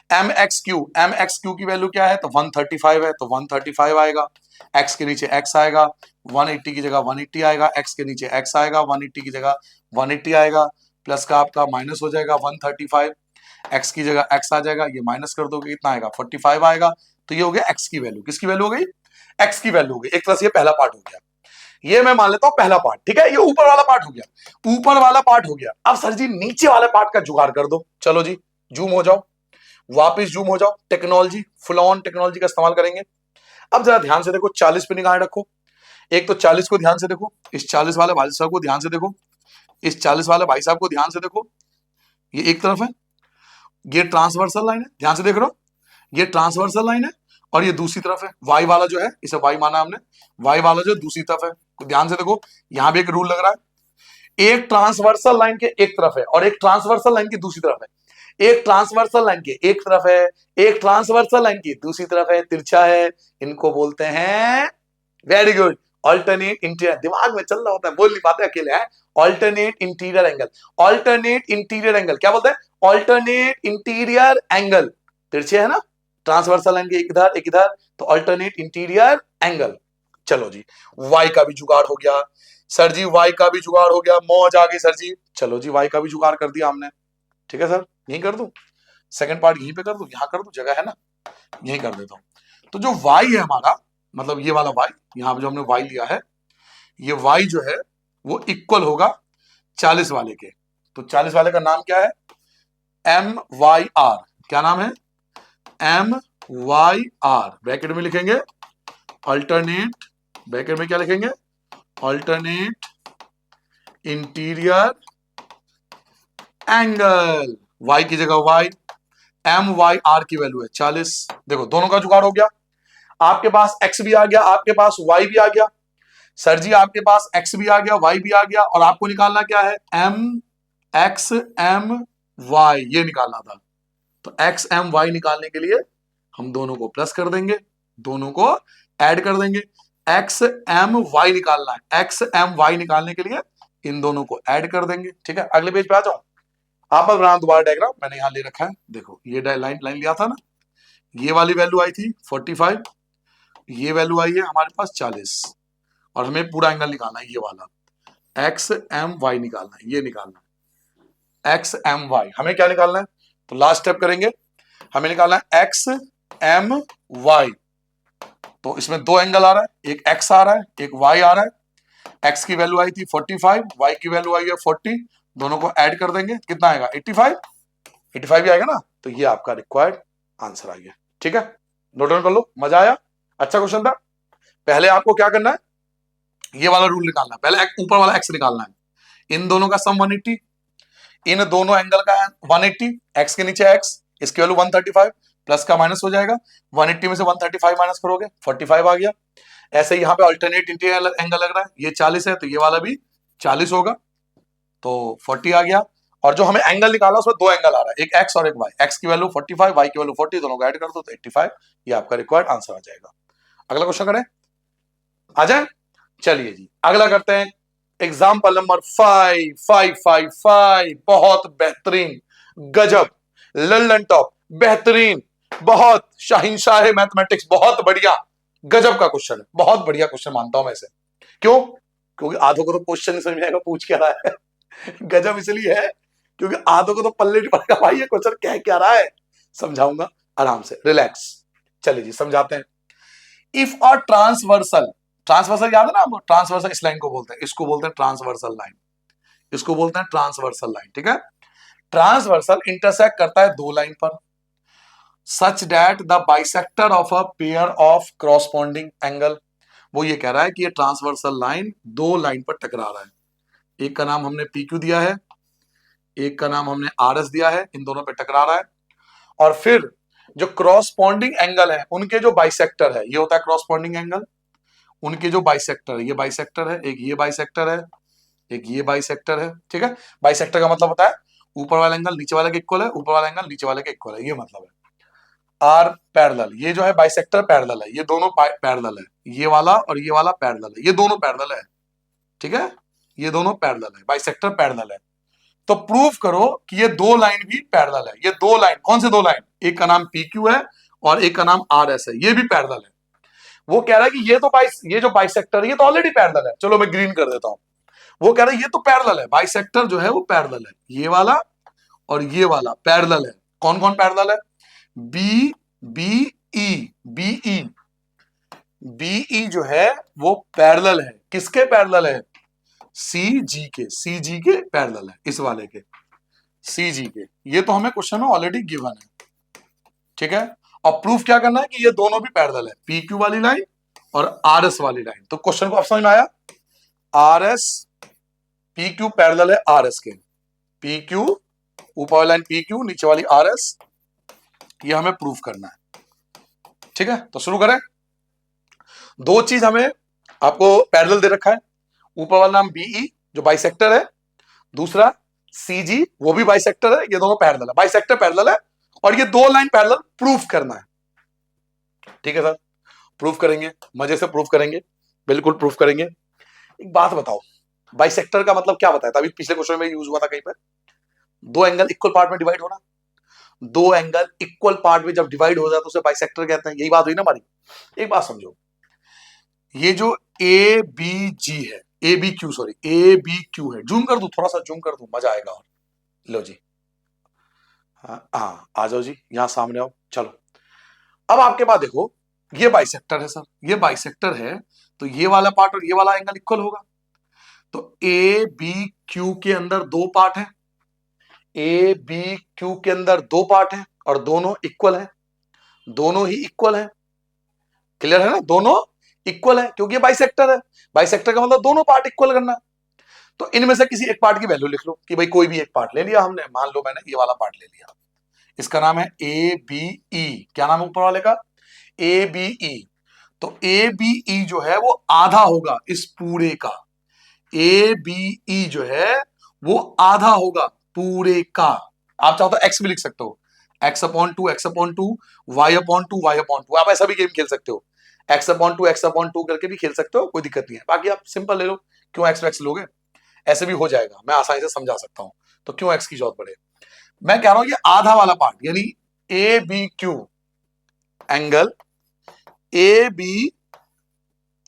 M X Q की वैल्यू क्या है, तो 135 है, तो 135 आएगा, एक्स के नीचे एक्स आएगा, 180 की जगह 180 आएगा, एक्स के नीचे एक्स आएगा, 180 की जगह 180 आएगा, प्लस का आपका माइनस हो जाएगा 135, एक्स की जगह एक्स आ जाएगा, ये माइनस कर दोगे कितना आएगा 45 आएगा। तो ये हो गया एक्स की वैल्यू, किसकी वैल्यू हो गई, एक्स की वैल्यू हो गई। एक तरह से ये पहला पार्ट हो गया, ये मैं मान लेता हूं पहला पार्ट। ठीक है, ये ऊपर वाला पार्ट हो गया, ऊपर वाला पार्ट हो गया। अब सर जी नीचे वाले पार्ट का जुगाड़ कर दो, चलो जी जूम हो जाओ, वापस जूम हो जाओ, टेक्नोलॉजी, फुल ऑन टेक्नोलॉजी का इस्तेमाल करेंगे। अब जरा ध्यान से देखो, 40 पे निगाह रखो, एक तो 40 को ध्यान से देखो, इस 40 वाले भाई साहब को ध्यान से देखो, इस 40 वाले भाई साहब को ध्यान से देखो, ये एक तरफ है, ये ट्रांसवर्सल लाइन है, ध्यान से देख रहे हो, ये ट्रांसवर्सल लाइन है और ये दूसरी तरफ है। वाई वाला जो है, इसे वाई माना हमने, वाई वाला जो दूसरी तरफ है। तो ध्यान से देखो, यहां भी एक रूल लग रहा है, एक ट्रांसवर्सल लाइन के एक तरफ है और एक ट्रांसवर्सल लाइन की दूसरी तरफ है। एक ट्रांसवर्सल लाइन के एक तरफ है, एक ट्रांसवर्सल लाइन की दूसरी तरफ है, तिरछा है, इनको बोलते हैं, वेरी गुड, ऑल्टरनेट इंटीरियर। दिमाग में चल रहा होता है, बोल नहीं पाते अकेले हैं। Alternate interior angle, alternate interior angle क्या बोलते हैं? Alternate interior angle. तिरछे है ना, ट्रांसवर्सल लाइन के एक इधर, तो ऑल्टरनेट इंटीरियर एंगल। चलो जी, वाई का भी जुगाड़ हो गया सर जी, वाई का भी जुगाड़ हो गया, मौज आ गई सर जी। चलो जी, वाई का भी जुगाड़ कर दिया हमने, ठीक है सर, यही कर दूं, सेकंड पार्ट यहीं पे कर दूं, यहां कर दूं, जगह है ना, यही कर देता हूं। तो जो वाई है हमारा, मतलब ये वाला वाई, यहां पे जो हमने वाई लिया है, ये वाई जो है वो इक्वल होगा 40 वाले के। तो 40 वाले का नाम क्या है? M Y R. क्या नाम है? M Y are. ब्रैकेट में लिखेंगे अल्टरनेट, ब्रैकेट में क्या लिखेंगे? Alternate interior angle. वाई की जगह वाई, एम वाई आर की वैल्यू है 40। देखो दोनों का जुगाड़ हो गया, आपके पास एक्स भी आ गया, आपके पास वाई भी आ गया। सर जी आपके पास एक्स भी आ गया, वाई भी आ गया, और आपको निकालना क्या है? एम एक्स एम वाई, ये निकालना था। तो एक्स एम वाई निकालने के लिए हम दोनों को प्लस कर देंगे, दोनों को ऐड कर देंगे। एक्स एम वाई निकालना है, एक्स एम वाई निकालने के लिए इन दोनों को ऐड कर देंगे। ठीक है, अगले पेज पे आ जाओ। आप बना दोबारा डायग्राम, मैंने यहां ले रखा है, देखो ये लाइन लाइन लिया था ना, ये वाली वैल्यू आई थी 45, ये वैल्यू आई है हमारे पास 40, और हमें पूरा एंगल निकालना है, ये वाला एक्स एम वाई निकालना है, ये निकालना है एक्स एम वाई। हमें क्या निकालना है? तो लास्ट स्टेप करेंगे, हमें निकालना है एक्स एम वाई। तो इसमें दो एंगल आ रहा है, एक एक्स आ रहा है, एक वाई आ रहा है। एक्स की वैल्यू आई थी 45, वाई की वैल्यू आई है 40, दोनों को ऐड कर देंगे, कितना आएगा? 85, 85 ही आएगा ना। तो ये आपका रिक्वायर्ड आंसर आ गया। ठीक है, नोट डाउन कर लो, मजा आया, अच्छा क्वेश्चन था। पहले आपको क्या करना है, ये वाला रूल निकालना है, पहले ऊपर वाला एक्स निकालना है। इन दोनों का सम 180, इन दोनों एंगल का 180, एक्स के नीचे एक्स, इसकी वैल्यू 135, प्लस का माइनस हो जाएगा, 180 में से 135 माइनस करोगे 45 आ गया। ऐसे ही यहाँ पे अल्टरनेट इंटीरियर एंगल लग रहा है, ये 40 है तो ये वाला भी 40 होगा, तो 40 आ गया। और जो हमें एंगल निकाला उसमें दो एंगल आ रहा है, एक एक्स और एक वाई, एक्स की वैल्यू 45, वाई की वैल्यू 40, दोनों को ऐड कर दो तो 85, ये आपका रिक्वायर्ड आंसर आ जाएगा। अगला क्वेश्चन करें, आ जाए, चलिए जी अगला करते हैं। एग्जाम्पल नंबर 5, बहुत बेहतरीन, गजब, लल्लन टॉप, बेहतरीन, बहुत शाहिनशाह मैथमेटिक्स, बहुत बढ़िया, गजब का क्वेश्चन है, बहुत बढ़िया क्वेश्चन मानता हूं मैं इसे। क्यों? क्योंकि आधों को तो क्वेश्चन नहीं समझ में आएगा पूछ क्या रहा है। गजब इसलिए है क्योंकि आधों को तो पल्ले नहीं पड़ेगा भाई ये क्वेश्चन कह क्या रहा है। समझाऊंगा आराम से, रिलैक्स। चलिए जी समझाते हैं। इफ अ ट्रांसवर्सल, ट्रांसवर्सल याद है ना, ट्रांसवर्सल इस लाइन को बोलते हैं, इसको बोलते हैं ट्रांसवर्सल लाइन, इसको बोलते हैं ट्रांसवर्सल लाइन। ठीक है, ट्रांसवर्सल इंटरसेक्ट करता है दो लाइन पर, such that the bisector of a pair of corresponding angle. वो ये कह रहा है कि ये ट्रांसवर्सल लाइन दो लाइन पर टकरा रहा है, एक का नाम हमने PQ दिया है, एक का नाम हमने RS दिया है, इन दोनों पे टकरा रहा है। और फिर जो क्रॉसपोंडिंग एंगल है उनके जो बाइसेक्टर है, ये होता है क्रॉसपोंडिंग एंगल, उनके जो बाइसेक्टर है, ये बाइसेक्टर है, एक ये बाइसेक्टर है, एक ये बाइसेक्टर है। ठीक है, बाइसेक्टर का मतलब होता है ऊपर वाला एंगल नीचे वाले के इक्वल है, ऊपर वाला एंगल नीचे वाले के इक्वल है, ये मतलब है। आर पैरेलल, ये जो है बाइसेक्टर पैरेलल है, ये दोनों पैरेलल है, ये वाला और ये वाला पैरेलल है, ये दोनों पैरेलल है। ठीक है, ये दोनों पैरेलल है, बाइसेक्टर पैरेलल है। तो प्रूव करो कि ये दो लाइन भी पैरेलल है। ये दो लाइन, कौन से दो लाइन? एक का नाम PQ है और एक का नाम RS है, ये भी पैरेलल है। वो कह रहा है कि ये जो बाइसेक्टर है ये तो ऑलरेडी पैरेलल है, चलो मैं ग्रीन कर देता हूं। वो कह रहा है ये तो पैरेलल है, बाइसेक्टर जो है वो पैरेलल है, ये वाला और ये वाला पैरेलल है। कौन कौन पैरेलल है? बी बी ई, बीई जो है वो पैरेलल है, किसके पैरेलल है? CG के पैरेलल है, इस वाले के CG के। ये तो हमें क्वेश्चन में ऑलरेडी गिवन है। ठीक है, और प्रूफ क्या करना है कि ये दोनों भी पैरेलल है, PQ वाली लाइन और RS वाली लाइन। तो क्वेश्चन को अब समझ में आया, RS PQ पैरेलल है RS के, PQ ऊपर वाली लाइन पी क्यू, नीचे वाली आर एस, ये हमें प्रूफ करना है। ठीक है, तो शुरू करें। दो चीज हमें आपको पैरेलल दे रखा है, ऊपर वाला नाम बीई जो बाइसेक्टर है, दूसरा सीजी वो भी बाइसेक्टर है, ये दोनों पैरेलल है, बाइसेक्टर पैरेलल है, और ये दो लाइन पैरेलल प्रूफ करना है। ठीक है सर, प्रूफ करेंगे, मजे से प्रूफ करेंगे, बिल्कुल प्रूफ करेंगे। एक बात बताओ, बाइसेक्टर का मतलब क्या बताया था अभी पिछले क्वेश्चन में यूज हुआ था कहीं पर, दो एंगल इक्वल पार्ट में डिवाइड होना। दो एंगल इक्वल पार्ट में जब डिवाइड हो जाए तो उसे बाइसेक्टर कहते हैं, यही बात हुई ना हमारी। एक बात समझो, ये जो ए बी जी है, A B Q sorry A B Q है, जूम कर दूं, थोड़ा सा जूम कर दूं, मजा आएगा। और लो जी, हाँ आ जाओ जी, यहां सामने आओ, चलो। अब आपके पास देखो, ये बाइसेक्टर है सर, ये बाइसेक्टर है, तो ये वाला पार्ट और ये वाला एंगल इक्वल होगा। तो ए बी क्यू के अंदर दो पार्ट है, ए बी क्यू के अंदर दो पार्ट है, और दोनों इक्वल है, दोनों ही इक्वल है। क्लियर है ना, दोनों इक्वल है, क्योंकि ये बाइसेक्टर है। बाइसेक्टर का मतलब दोनों पार्ट इक्वल करना। तो इनमें से किसी एक पार्ट की वैल्यू लिख लो कि भाई कोई भी एक पार्ट ले लिया हमने, मान लो मैंने ये वाला पार्ट ले लिया, इसका नाम है ए बी ई। क्या नाम है ऊपर वाले का? A B E. तो ए बी ई जो है वो आधा होगा इस पूरे का, ए बी ई जो है वो आधा होगा पूरे का। आप चाहो तो एक्स भी लिख सकते हो, x upon two x upon two, y upon two y upon two, आप ऐसा भी गेम खेल सकते हो, एक्स अपॉन टू करके भी खेल सकते हो, कोई दिक्कत नहीं है। बाकी आप सिंपल ले लो, क्यों एक्स लोगे, ऐसे भी हो जाएगा, मैं आसानी से समझा सकता हूं, तो क्यों एक्स की जरूरत पड़े। मैं कह रहा हूं ये आधा वाला पार्ट, यानी A B Q angle A B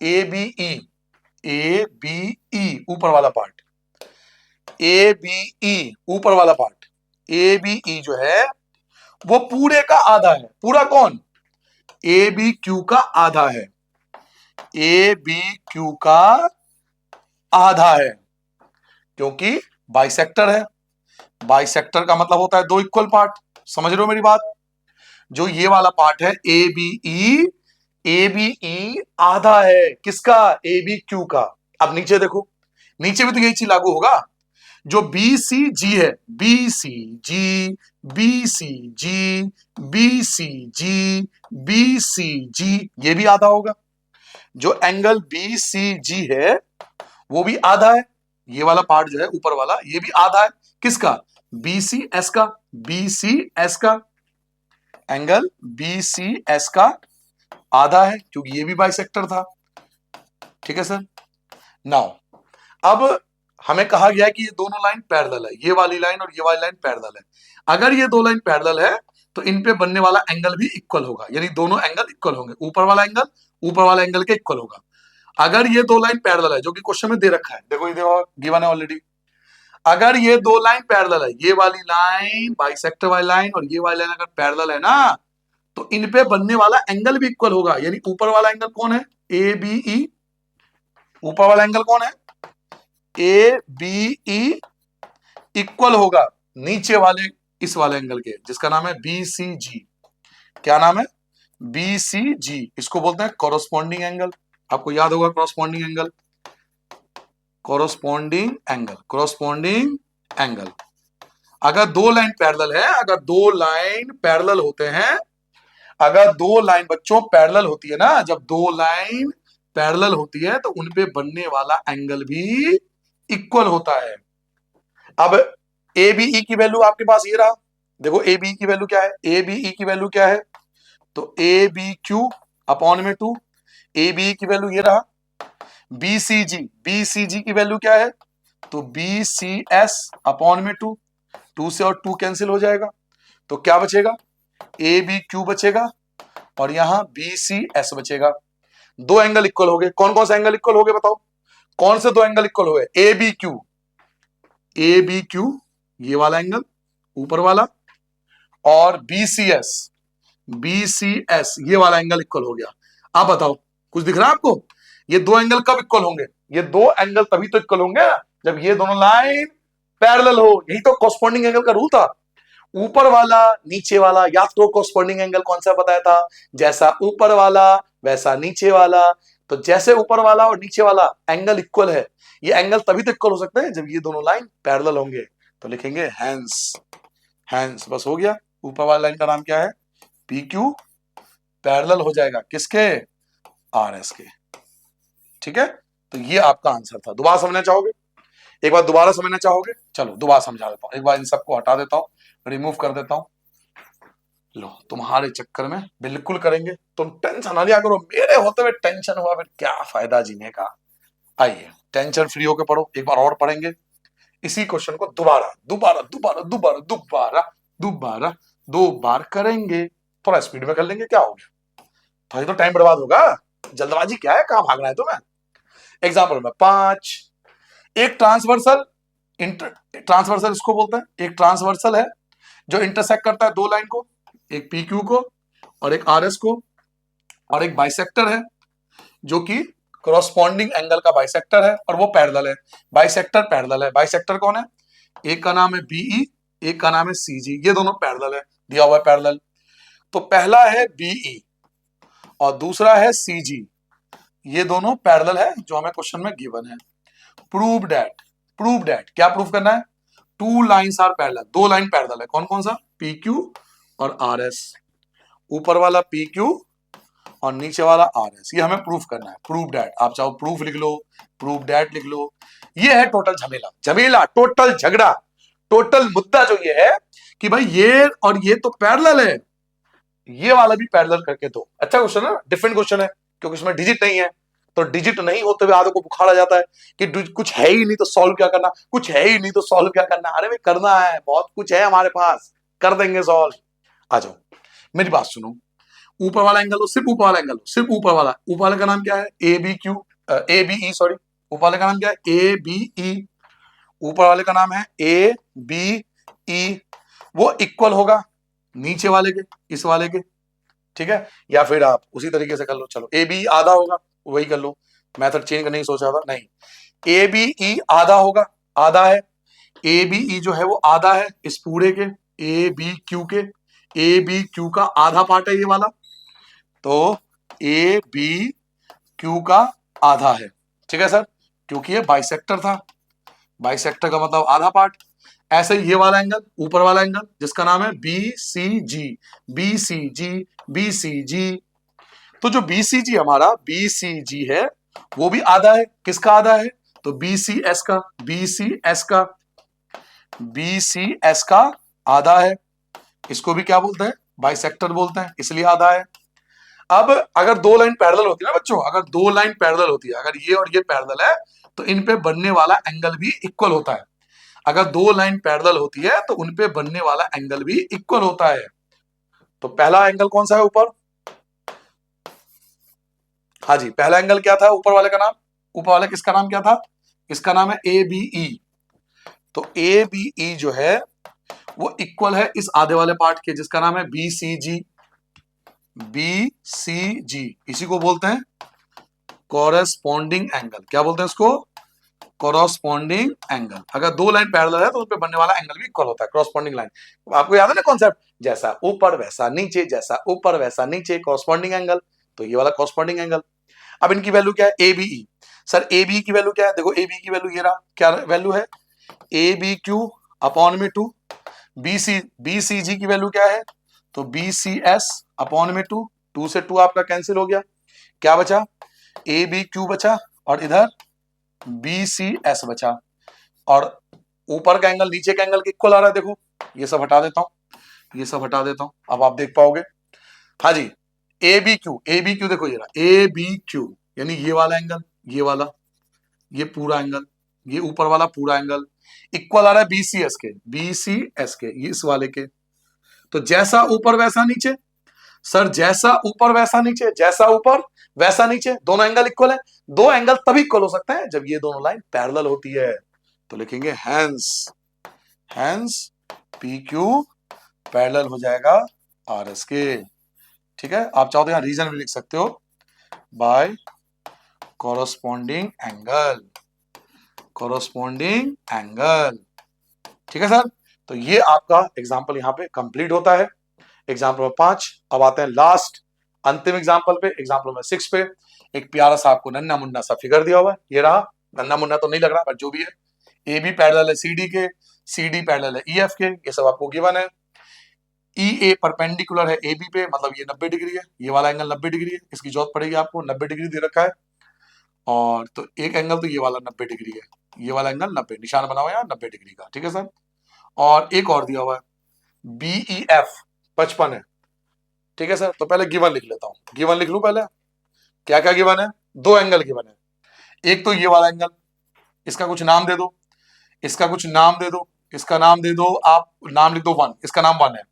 E, A B E ऊपर वाला पार्ट, ए बी ई ऊपर वाला पार्ट, ए बी ई जो है वो पूरे का आधा है। पूरा कौन? ए बी क्यू का आधा है, ए बी क्यू का आधा है, क्योंकि बाइसेक्टर है। बाइसेक्टर का मतलब होता है दो इक्वल पार्ट। समझ रहे हो मेरी बात? जो ये वाला पार्ट है ए बी ई आधा है किसका? ए बी क्यू का। अब नीचे देखो, नीचे भी तो यही चीज लागू होगा। जो बी सी जी है, बी सी जी, बी सी जी, बी सी जी, बी सी जी, ये भी आधा होगा। जो एंगल बी सी जी है वो भी आधा है, ये वाला पार्ट जो है ऊपर वाला ये भी आधा है किसका? बी सी एस का, बी सी एस का, एंगल बी सी एस का आधा है, क्योंकि ये भी बाइसेक्टर था। ठीक है सर। नाउ अब हमें कहा गया है कि ये दोनों लाइन पैरेलल है, ये वाली लाइन और ये वाली लाइन पैरेलल है। अगर ये दो लाइन पैरेलल है तो इन पे बनने वाला एंगल भी इक्वल होगा, यानी दोनों एंगल इक्वल होंगे, ऊपर वाला एंगल के इक्वल होगा। अगर ये दो लाइन पैरेलल है, जो कि क्वेश्चन में दे रखा है, देखो ये देखो गिवन है ऑलरेडी। अगर ये दो लाइन पैरेलल है, ये वाली लाइन बाइसेक्टर वाली लाइन और ये वाली लाइन अगर पैरेलल है ना, तो इन पे बनने वाला एंगल भी इक्वल होगा। यानी ऊपर वाला एंगल कौन है? A B E. ऊपर वाला एंगल कौन है? ए बी ई इक्वल होगा नीचे वाले इस वाले एंगल के, जिसका नाम है बी सी जी। क्या नाम है? बी सी जी। इसको बोलते हैं कॉरस्पॉन्डिंग एंगल। आपको याद होगा corresponding angle, corresponding angle, corresponding angle. अगर दो लाइन पैरेलल है, अगर दो लाइन पैरेलल होते हैं, अगर दो लाइन बच्चों पैरेलल होती है ना, जब दो लाइन पैरेलल होती है तो उनपे बनने वाला एंगल भी इक्वल होता है। अब ए बी ई की वैल्यू आपके पास ये रहा, देखो ए बी की वैल्यू क्या है? ए बी ई की वैल्यू क्या है? तो ए बी क्यू अपॉन में टू, ए बी की वैल्यू ये रहा। बी सी जी की वैल्यू क्या है? तो बी सी एस अपॉन में टू, टू से और टू कैंसिल हो जाएगा, तो क्या बचेगा? ए बी क्यू बचेगा और यहां बी सी एस बचेगा। दो एंगल इक्वल हो गए। कौन कौन से एंगल इक्वल हो गए बताओ? कौन से दो एंगल इक्वल हो गए? ए बी क्यू ये वाला एंगल ऊपर वाला, और बी सी एस ये वाला एंगल इक्वल हो गया। आप बताओ कुछ दिख रहा है आपको? ये दो एंगल कब इक्वल होंगे? ये दो एंगल तभी तो इक्वल होंगे जब ये दोनों लाइन पैरेलल हो। यही तो कॉरस्पॉन्डिंग एंगल का रूल था। ऊपर वाला नीचे वाला, याद करो कॉरस्पॉन्डिंग एंगल कौन सा बताया था? जैसा ऊपर वाला वैसा नीचे वाला। तो जैसे ऊपर वाला और नीचे वाला एंगल इक्वल है, ये एंगल तभी तो इक्वल हो सकते हैं जब ये दोनों लाइन पैरेलल होंगे। तो लिखेंगे हेंस हैंस बस हो गया। ऊपर वाली लाइन का नाम क्या है? पी क्यू पैरेलल हो जाएगा किसके? आर एस के। ठीक है, तो ये आपका आंसर था। दोबारा समझना चाहोगे? एक बार दोबारा समझना चाहोगे? चलो दोबारा समझा देता हूं। एक बार इन सबको हटा देता हूं, रिमूव कर देता हूं। लो, तुम्हारे चक्कर में बिल्कुल करेंगे, तुम टेंशन ना लिया करो। मेरे होते हुए टेंशन हुआ फिर क्या फायदा जीने का। आइए टेंशन फ्री होकर पढ़ो, एक बार और पढ़ेंगे इसी क्वेश्चन को दोबारा दोबारा दोबारा दोबारा दोबारा दोबारा 2 बार करेंगे। थोड़ा स्पीड में कर लेंगे, क्या हो गया? थोड़ी तो टाइम बर्बाद होगा, जल्दबाजी क्या है, कहां भागना है तुम्हें। एग्जाम्पल में 5, एक ट्रांसवर्सल ट्रांसवर्सल इसको बोलते हैं। एक ट्रांसवर्सल है जो इंटरसेक्ट करता है 2 लाइन को, एक पी क्यू को और एक आर एस को, और एक बाइसेक्टर है जो कि करॉस्पॉन्डिंग एंगल का बाइसेक्टर है और वो पैरेलल है। बाइसेक्टर पैरेलल है। बाइसेक्टर कौन है? एक का नाम है बीई, एक का नाम है सीजी, ये दोनों पैरेलल है, दिया हुआ है पैरेलल। तो पहला है बीई और दूसरा है सीजी, ये दोनों पैरेलल है जो हमें क्वेश्चन में गिवन है। प्रूव दैट, प्रूव दैट क्या प्रूव करना है? 2 lines are parallel, 2 line parallel है। कौन कौन सा? पी क्यू और आर एस। ऊपर वाला पी क्यू और नीचे वाला आर एस, ये हमें प्रूफ करना है। प्रूव दैट, आप चाहो प्रूफ लिख लो, प्रूव दैट लिख लो। ये है टोटल झमेला, झमेला टोटल झगड़ा, टोटल मुद्दा जो ये है कि भाई ये और ये तो पैरेलल है, ये वाला भी पैरेलल करके दो। अच्छा क्वेश्चन है, डिफरेंट क्वेश्चन है क्योंकि इसमें डिजिट नहीं है। तो डिजिट नहीं होते हुए आधे को बुखार आ जाता है कि कुछ है ही नहीं तो सॉल्व क्या करना, कुछ है ही नहीं तो सॉल्व क्या करना। अरे भाई करना है, बहुत कुछ है हमारे पास, कर देंगे सॉल्व। आ जाओ मेरी बात सुनो। ऊपर वाला एंगल हो, सिर्फ ऊपर वाला एंगल हो, सिर्फ ऊपर वाला। ऊपर वाले का नाम क्या है? A B Q, A B E, sorry. ऊपर वाले का नाम क्या है? A B E. ऊपर वाले का नाम है ए बी ई। वो इक्वल होगा नीचे वाले के, इस वाले के। ठीक है, या फिर आप उसी तरीके से कर लो। चलो ए बी आधा होगा, वही कर लो। मेथड चेंज करने की सोचा था, नहीं। ए बी ई आधा होगा, आधा है। ए बी ई जो है वो आधा है इस पूरे के, ए बी क्यू के। ए बी क्यू का आधा पार्ट है ये वाला, तो ए बी क्यू का आधा है। ठीक है सर, क्योंकि ये बाइसेक्टर था, बाइसेक्टर का मतलब आधा पार्ट। ऐसे ये वाला एंगल, ऊपर वाला एंगल जिसका नाम है बी सी जी, बी सी जी, बी सी जी। तो जो बी सी जी हमारा बी सी जी है वो भी आधा है। किसका आधा है? तो बी सी एस का, बी सी एस का, बी सी एस का आधा है। इसको भी क्या बोलते हैं? बाइसेक्टर बोलते हैं, इसलिए आधा है। अब अगर 2 लाइन पैरेलल होती है ना बच्चों, अगर 2 लाइन पैरेलल होती है, अगर ये और ये पैरेलल है तो इन पे बनने वाला एंगल भी इक्वल होता है। अगर 2 लाइन पैरेलल होती है तो उन पे बनने वाला एंगल भी इक्वल होता है। तो पहला एंगल कौन सा है ऊपर? हाँ जी, पहला एंगल क्या था ऊपर वाले का नाम? ऊपर वाले किसका नाम क्या था? इसका नाम है ए बी ई। तो ए बी ई जो है वो इक्वल है इस आधे वाले पार्ट के जिसका नाम है बी सी जी, बी सी जी। इसी को बोलते हैं कॉरेस्पॉन्डिंग एंगल। क्या बोलते हैं इसको? Corresponding angle. अगर 2 लाइन पैरेलल है तो उन पे बनने वाला एंगल भी इक्वल होता है, कॉरेस्पॉन्डिंग लाइन। आपको याद है ना कॉन्सेप्ट, जैसा ऊपर वैसा नीचे, जैसा ऊपर वैसा नीचे, कॉरेस्पॉन्डिंग एंगल। तो ये वाला कॉरेस्पॉन्डिंग एंगल। अब इनकी वैल्यू क्या है? A B E. Sir A B की वैल्यू क्या है? देखो ए बी की वैल्यू ये रहा, क्या वैल्यू है? ए बी क्यू अपॉन में 2। बी सी जी की वैल्यू क्या है? तो बी सी एस अपॉन में 2। 2 से 2 आपका कैंसिल हो गया, क्या बचा? ए बी क्यू बचा और इधर बी सी एस बचा। और ऊपर का एंगल नीचे का एंगल के इक्वल आ रहा है। देखो ये सब हटा देता हूं, ये सब हटा देता हूं, अब आप देख पाओगे। हाँ जी, A B Q, A B Q देखो ये रहा ए बी क्यू, यानी ये वाला एंगल, ये वाला, ये पूरा एंगल, ये ऊपर वाला पूरा एंगल इक्वल आ रहा है बी सी एस के, बी सी एस के, ये इस वाले के। तो जैसा ऊपर वैसा नीचे। सर जैसा ऊपर वैसा नीचे, जैसा ऊपर वैसा नीचे, दोनों एंगल इक्वल है। 2 एंगल तभी इक्वल हो सकते हैं जब ये दोनों लाइन पैरेलल होती है। तो लिखेंगे hence, hence P Q parallel हो जाएगा आर एस के। ठीक है, आप चाहो तो यहां रीजन भी लिख सकते हो, by corresponding angle, corresponding angle. ठीक है सर, तो ये आपका एग्जाम्पल यहां पे कंप्लीट होता है। Example number 5। अब आते हैं लास्ट अंतिम एग्जाम्पल पे, एग्जाम्पल नंबर 6 पे। एक प्यारा सा आपको नन्ना मुन्ना सा फिगर दिया हुआ है, ये रहा। नन्ना मुन्ना तो नहीं लग रहा बट जो भी है। ए बी पैरेलल है सी डी के, सी डी पैरेलल है ई एफ के, ये सब आपको गिवन है। ई ए परपेंडिकुलर है ए बी पे, मतलब ये 90 डिग्री है, ये वाला एंगल 90 डिग्री है, इसकी जरूरत पड़ेगी आपको, 90 डिग्री दे रखा है। और तो एक एंगल तो ये वाला 90 डिग्री है, ये वाला एंगल 90, निशान बना हुआ है यहाँ 90 डिग्री का, ठीक है सर। और एक और दिया हुआ है बीई एफ 55 है, ठीक है सर। तो पहले गिवन लिख लेता हूँ, गिवन लिख लूं पहले। क्या क्या गिवन है? दो एंगल गिवन है, एक तो ये वाला एंगल, इसका कुछ नाम दे दो, इसका कुछ नाम दे दो, इसका नाम दे दो, आप नाम लिख दो 1, इसका नाम 1 है,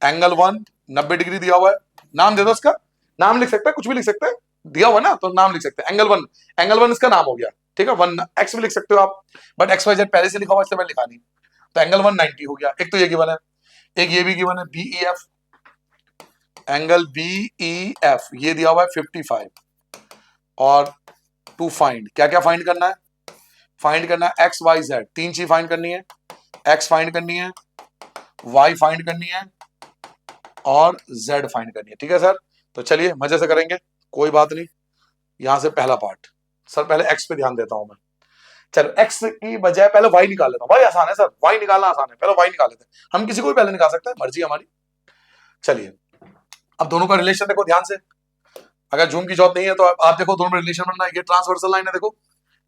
एंगल 1 90 डिग्री दिया हुआ है, नाम दे दो इसका, नाम लिख सकते हैं, कुछ भी लिख सकते हैं, दिया हुआ ना तो नाम लिख सकते हैं, एंगल 1, एंगल 1 इसका नाम हो गया, ठीक है। 1 एक्स भी लिख सकते हो आप, बट एक्स वाई जेड पहले से लिखा हुआ इसलिए मैंने लिखा नहीं। तो एंगल 1 90 हो गया, एक तो ये गिवन है, एक ये भी गिवन है BE F, angle BE F ये दिया हुआ है 55। और टू फाइंड, क्या क्या फाइंड करना है? फाइंड करना है एक्स वाई जेड, तीन चीज फाइंड करनी है, एक्स फाइंड करनी है, वाई फाइंड करनी है और जेड फाइंड करनी है, ठीक है सर। तो चलिए मजे से करेंगे, कोई बात नहीं। यहां से पहला पार्ट, सर पहले एक्स पे ध्यान देता हूं मैं। चलो एक्स की बजाय पहले वाई निकाल लेता हूं, वाई आसान है सर, वाई निकालना आसान है, पहले वाई निकाल लेते हैं, हम किसी को भी पहले निकाल सकते हैं, मर्जी हमारी। चलिए अब दोनों का रिलेशन देखो ध्यान से, अगर जूम की जरूरत नहीं है तो आप देखो दोनों में रिलेशन बनना है, ये ट्रांसवर्सल लाइन है, देखो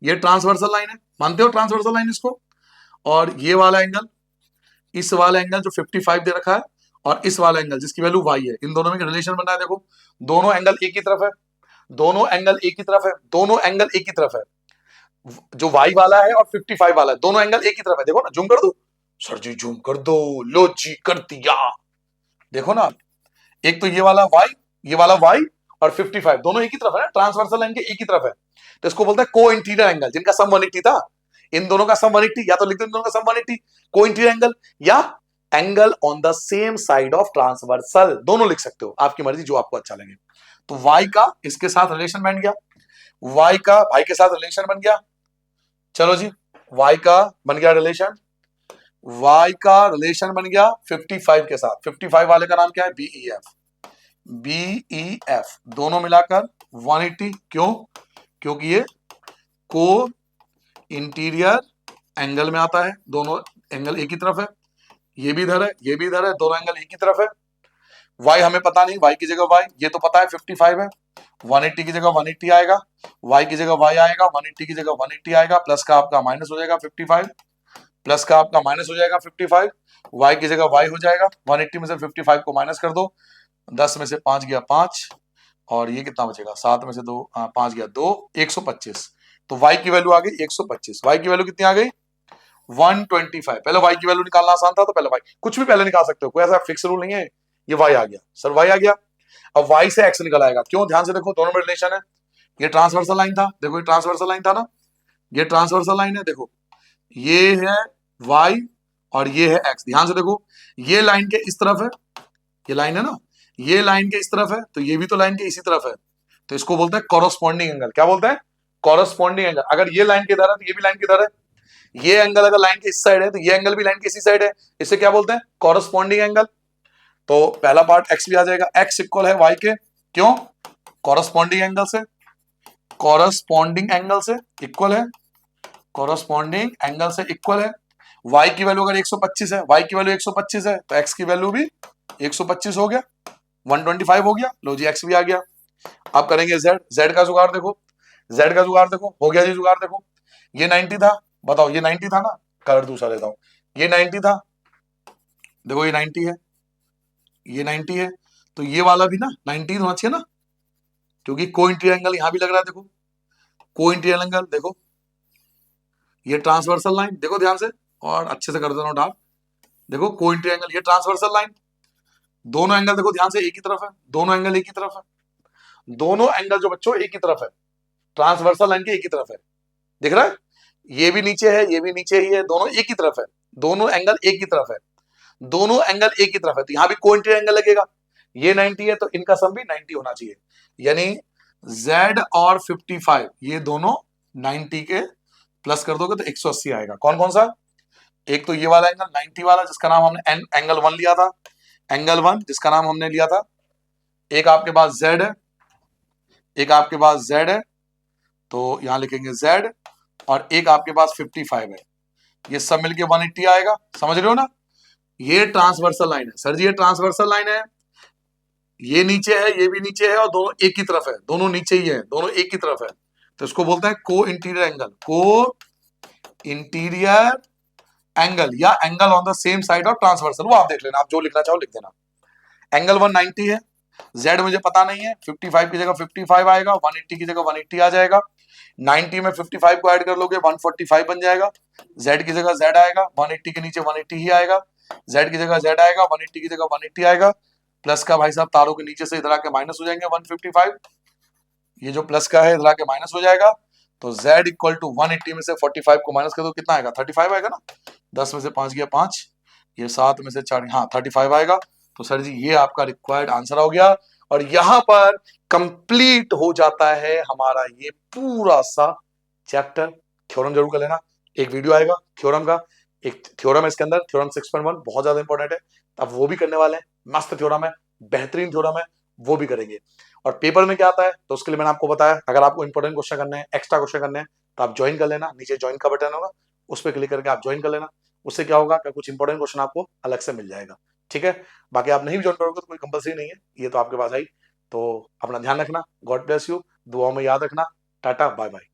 ये ट्रांसवर्सल लाइन है, मानते हो ट्रांसवर्सल लाइन इसको। और ये वाला एंगल, इस वाला एंगल जो 55 दे रखा है, और इस वाला एंगल जिसकी वैल्यू y है, इन दोनों में रिलेशन बना है, देखो दोनों एंगल एक ही तरफ है, दोनों एंगल एक ही तरफ है, दोनों एंगल एक ही तरफ है, जो y वाला है और 55 वाला है, दोनों एंगल एक ही तरफ है, देखो ना, जूम कर दो सर जी, जूम कर दो, लो जी कर दिया, देखो ना, एक तो ये वाला y, ये वाला y और 55 दोनों एक ही तरफ है ना, ट्रांसवर्सल लाइन के एक ही तरफ है, तो इसको बोलते हैं को इंटीरियर एंगल, जिनका सम 180 था, इन दोनों का सम 180, या तो लिख दो इन दोनों का सम 180, को इंटीरियर एंगल, या angle on the same side of transversal, दोनों लिख सकते हो, आपकी मर्जी, जो आपको अच्छा लगे। तो y का इसके साथ रिलेशन बन गया, y का भाई के साथ रिलेशन बन गया, चलो जी y का बन गया रिलेशन, y का रिलेशन बन गया 55 के साथ, 55 वाले का नाम क्या है? बीईएफ, बीईएफ दोनों मिलाकर 180, क्यों? क्योंकि ये को इंटीरियर एंगल में आता है, दोनों एंगल एक ही तरफ है, ये भी इधर है, ये भी इधर है, दोनों एंगल एक ही तरफ है। y हमें पता नहीं, y की जगह y, ये तो पता है 55 है, 180 की जगह 180 आएगा, y की जगह y आएगा, 180 की जगह 180 आएगा, प्लस का आपका माइनस हो जाएगा 55, प्लस का आपका माइनस हो जाएगा 55, y की जगह y हो जाएगा, 180 में से 55 को माइनस कर दो, 10 में से 5 गया 5, और ये कितना बचेगा, 7 में से 2 5 गया 2, 125। तो y की वैल्यू आ गई 125, y की वैल्यू कितनी आ गई? 125। पहले y की वैल्यू निकालना आसान था, तो पहले y, कुछ भी पहले निकाल सकते हो, कोई ऐसा फिक्स रूल नहीं है। ये y आ गया सर, y आ गया, अब y से x निकल आएगा, क्यों? ध्यान से देखो, दोनों में रिलेशन है, ये ट्रांसवर्सल लाइन था, देखो ये ट्रांसवर्सल लाइन था ना, ये ट्रांसवर्सल लाइन है, देखो ये है y और ये है x, ध्यान से देखो, ये लाइन के इस तरफ है, ये लाइन है ना, ये लाइन के इस तरफ है, तो ये भी तो लाइन के इसी तरफ है, तो इसको बोलते हैं कॉरस्पॉन्डिंग एंगल। क्या बोलते हैं? Corresponding angle. अगर ये लाइन के इधर है तो ये भी लाइन के इधर है, ये एंगल अगर लाइन के इस साइड है तो ये एंगल भी लाइन के इसी साइड है, इसे क्या बोलते हैं? Corresponding angle. तो पहला पार्ट x भी आ जाएगा, x इक्वल है y के, क्यों? कॉरस्पॉन्डिंग एंगल से, कॉरस्पॉन्डिंग एंगल से इक्वल है, कॉरस्पॉन्डिंग एंगल से इक्वल है। y की वैल्यू अगर 125 है, y की वैल्यू 125 है, तो x की वैल्यू भी 125 हो गया, 125 हो गया, लो जी x भी आ गया। अब करेंगे z, z का जुगाड़ देखो, z का जुगाड़ देखो, हो गया जी जुगाड़, देखो ये 90 था, बताओ ये 90 था ना, कलर दूसरा लेता हूं, ये 90 था, देखो ये 90 है, ये 90 है, तो ये वाला भी ना 90 होना चाहिए ना, क्योंकि को इंटीरियर एंगल यहां भी लग रहा है, देखो को इंटीरियर एंगल, देखो ये ट्रांसवर्सल लाइन, देखो ध्यान से और अच्छे से कर देना डार्क, देखो को इंटीरियर एंगल, ये ट्रांसवर्सल लाइन, दोनों एंगल देखो ध्यान से एक ही तरफ है, दोनों एंगल एक ही तरफ है, दोनों एंगल जो बच्चों एक ही तरफ है, ट्रांसवर्सल लाइन के एक ही तरफ है, दिख रहा है, ये भी नीचे है, ये भी नीचे ही है, दोनों एक ही तरफ है, दोनों एंगल एक ही तरफ है, दोनों एंगल एक ही तरफ है, तो यहां भी को इंटीरियर एंगल लगेगा, ये 90 है तो इनका सम भी 90 होना चाहिए, यानी z और 55 ये दोनों 90 के प्लस कर दोगे तो 180 आएगा। कौन कौन सा? एक तो ये वाला एंगल 90 वाला जिसका नाम हमने एंगल 1 लिया था, एंगल 1 जिसका नाम हमने लिया था, एक आपके पास z है, एक आपके पास z है, तो यहां लिखेंगे z, और एक आपके पास 55 है, ये सब मिलके 180 आएगा, समझ रहे हो ना, ये ट्रांसवर्सल लाइन है सर जी, ये ट्रांसवर्सल लाइन है, ये नीचे है, ये भी नीचे है, और दोनों एक ही तरफ है, दोनों नीचे ही है, दोनों एक ही तरफ है, तो इसको बोलते हैं को interior angle, co-interior angle या angle on the same side of transversal. वो आप देख लेना, आप जो लिखना चाहो लिख देना। एंगल 190 है, जेड मुझे पता नहीं है, 55 की जगह 55 आएगा, 180 की जगह 180 आ जाएगा, 90 में 55 को ऐड कर लोगे 145 बन जाएगा, जेड की जगह जेड आएगा, 180 के नीचे 180 ही आएगा, जेड की जगह जेड आएगा, 180 की जगह 180 आएगा, प्लस का भाई साहब तारों के नीचे से इधर आके माइनस हो जाएंगे 155, ये जो प्लस का है इधर आके माइनस हो जाएगा, तो z इक्वल टू 180 में से 45 को माइनस कर दो, कितना आएगा 35 आएगा ना, 10 में से 5 गया 5, ये 7 में से 4, हाँ 35 आएगा। तो सर जी ये आपका रिक्वायर्ड आंसर हो गया, और यहां पर कंप्लीट हो जाता है हमारा ये पूरा सा चैप्टर। थ्योरम जरूर कर लेना, एक वीडियो आएगा थ्योरम का, एक थ्योरम है इसके अंदर, थ्योरम 6.1 बहुत ज्यादा इंपॉर्टेंट है, अब वो भी करने वाले हैं, मस्त थ्योरम है, बेहतरीन थ्योरम है, वो भी करेंगे। और पेपर में क्या आता है तो उसके लिए मैंने आपको बताया, अगर आपको इंपॉर्टेंट क्वेश्चन करने हैं, एक्स्ट्रा क्वेश्चन करने हैं, तो आप ज्वाइन कर लेना, नीचे ज्वाइन का बटन होगा, उस पर क्लिक करके आप ज्वाइन कर लेना, उससे क्या होगा कि कुछ इंपॉर्टेंट क्वेश्चन आपको अलग से मिल जाएगा, ठीक है। बाकी आप नहीं भी ज्वाइन करोगे तो कोई कंपलसरी नहीं है, ये तो आपके पास आई। तो अपना ध्यान रखना, गॉड ब्लेस यू, दुआओं में याद रखना, टाटा बाय बाय।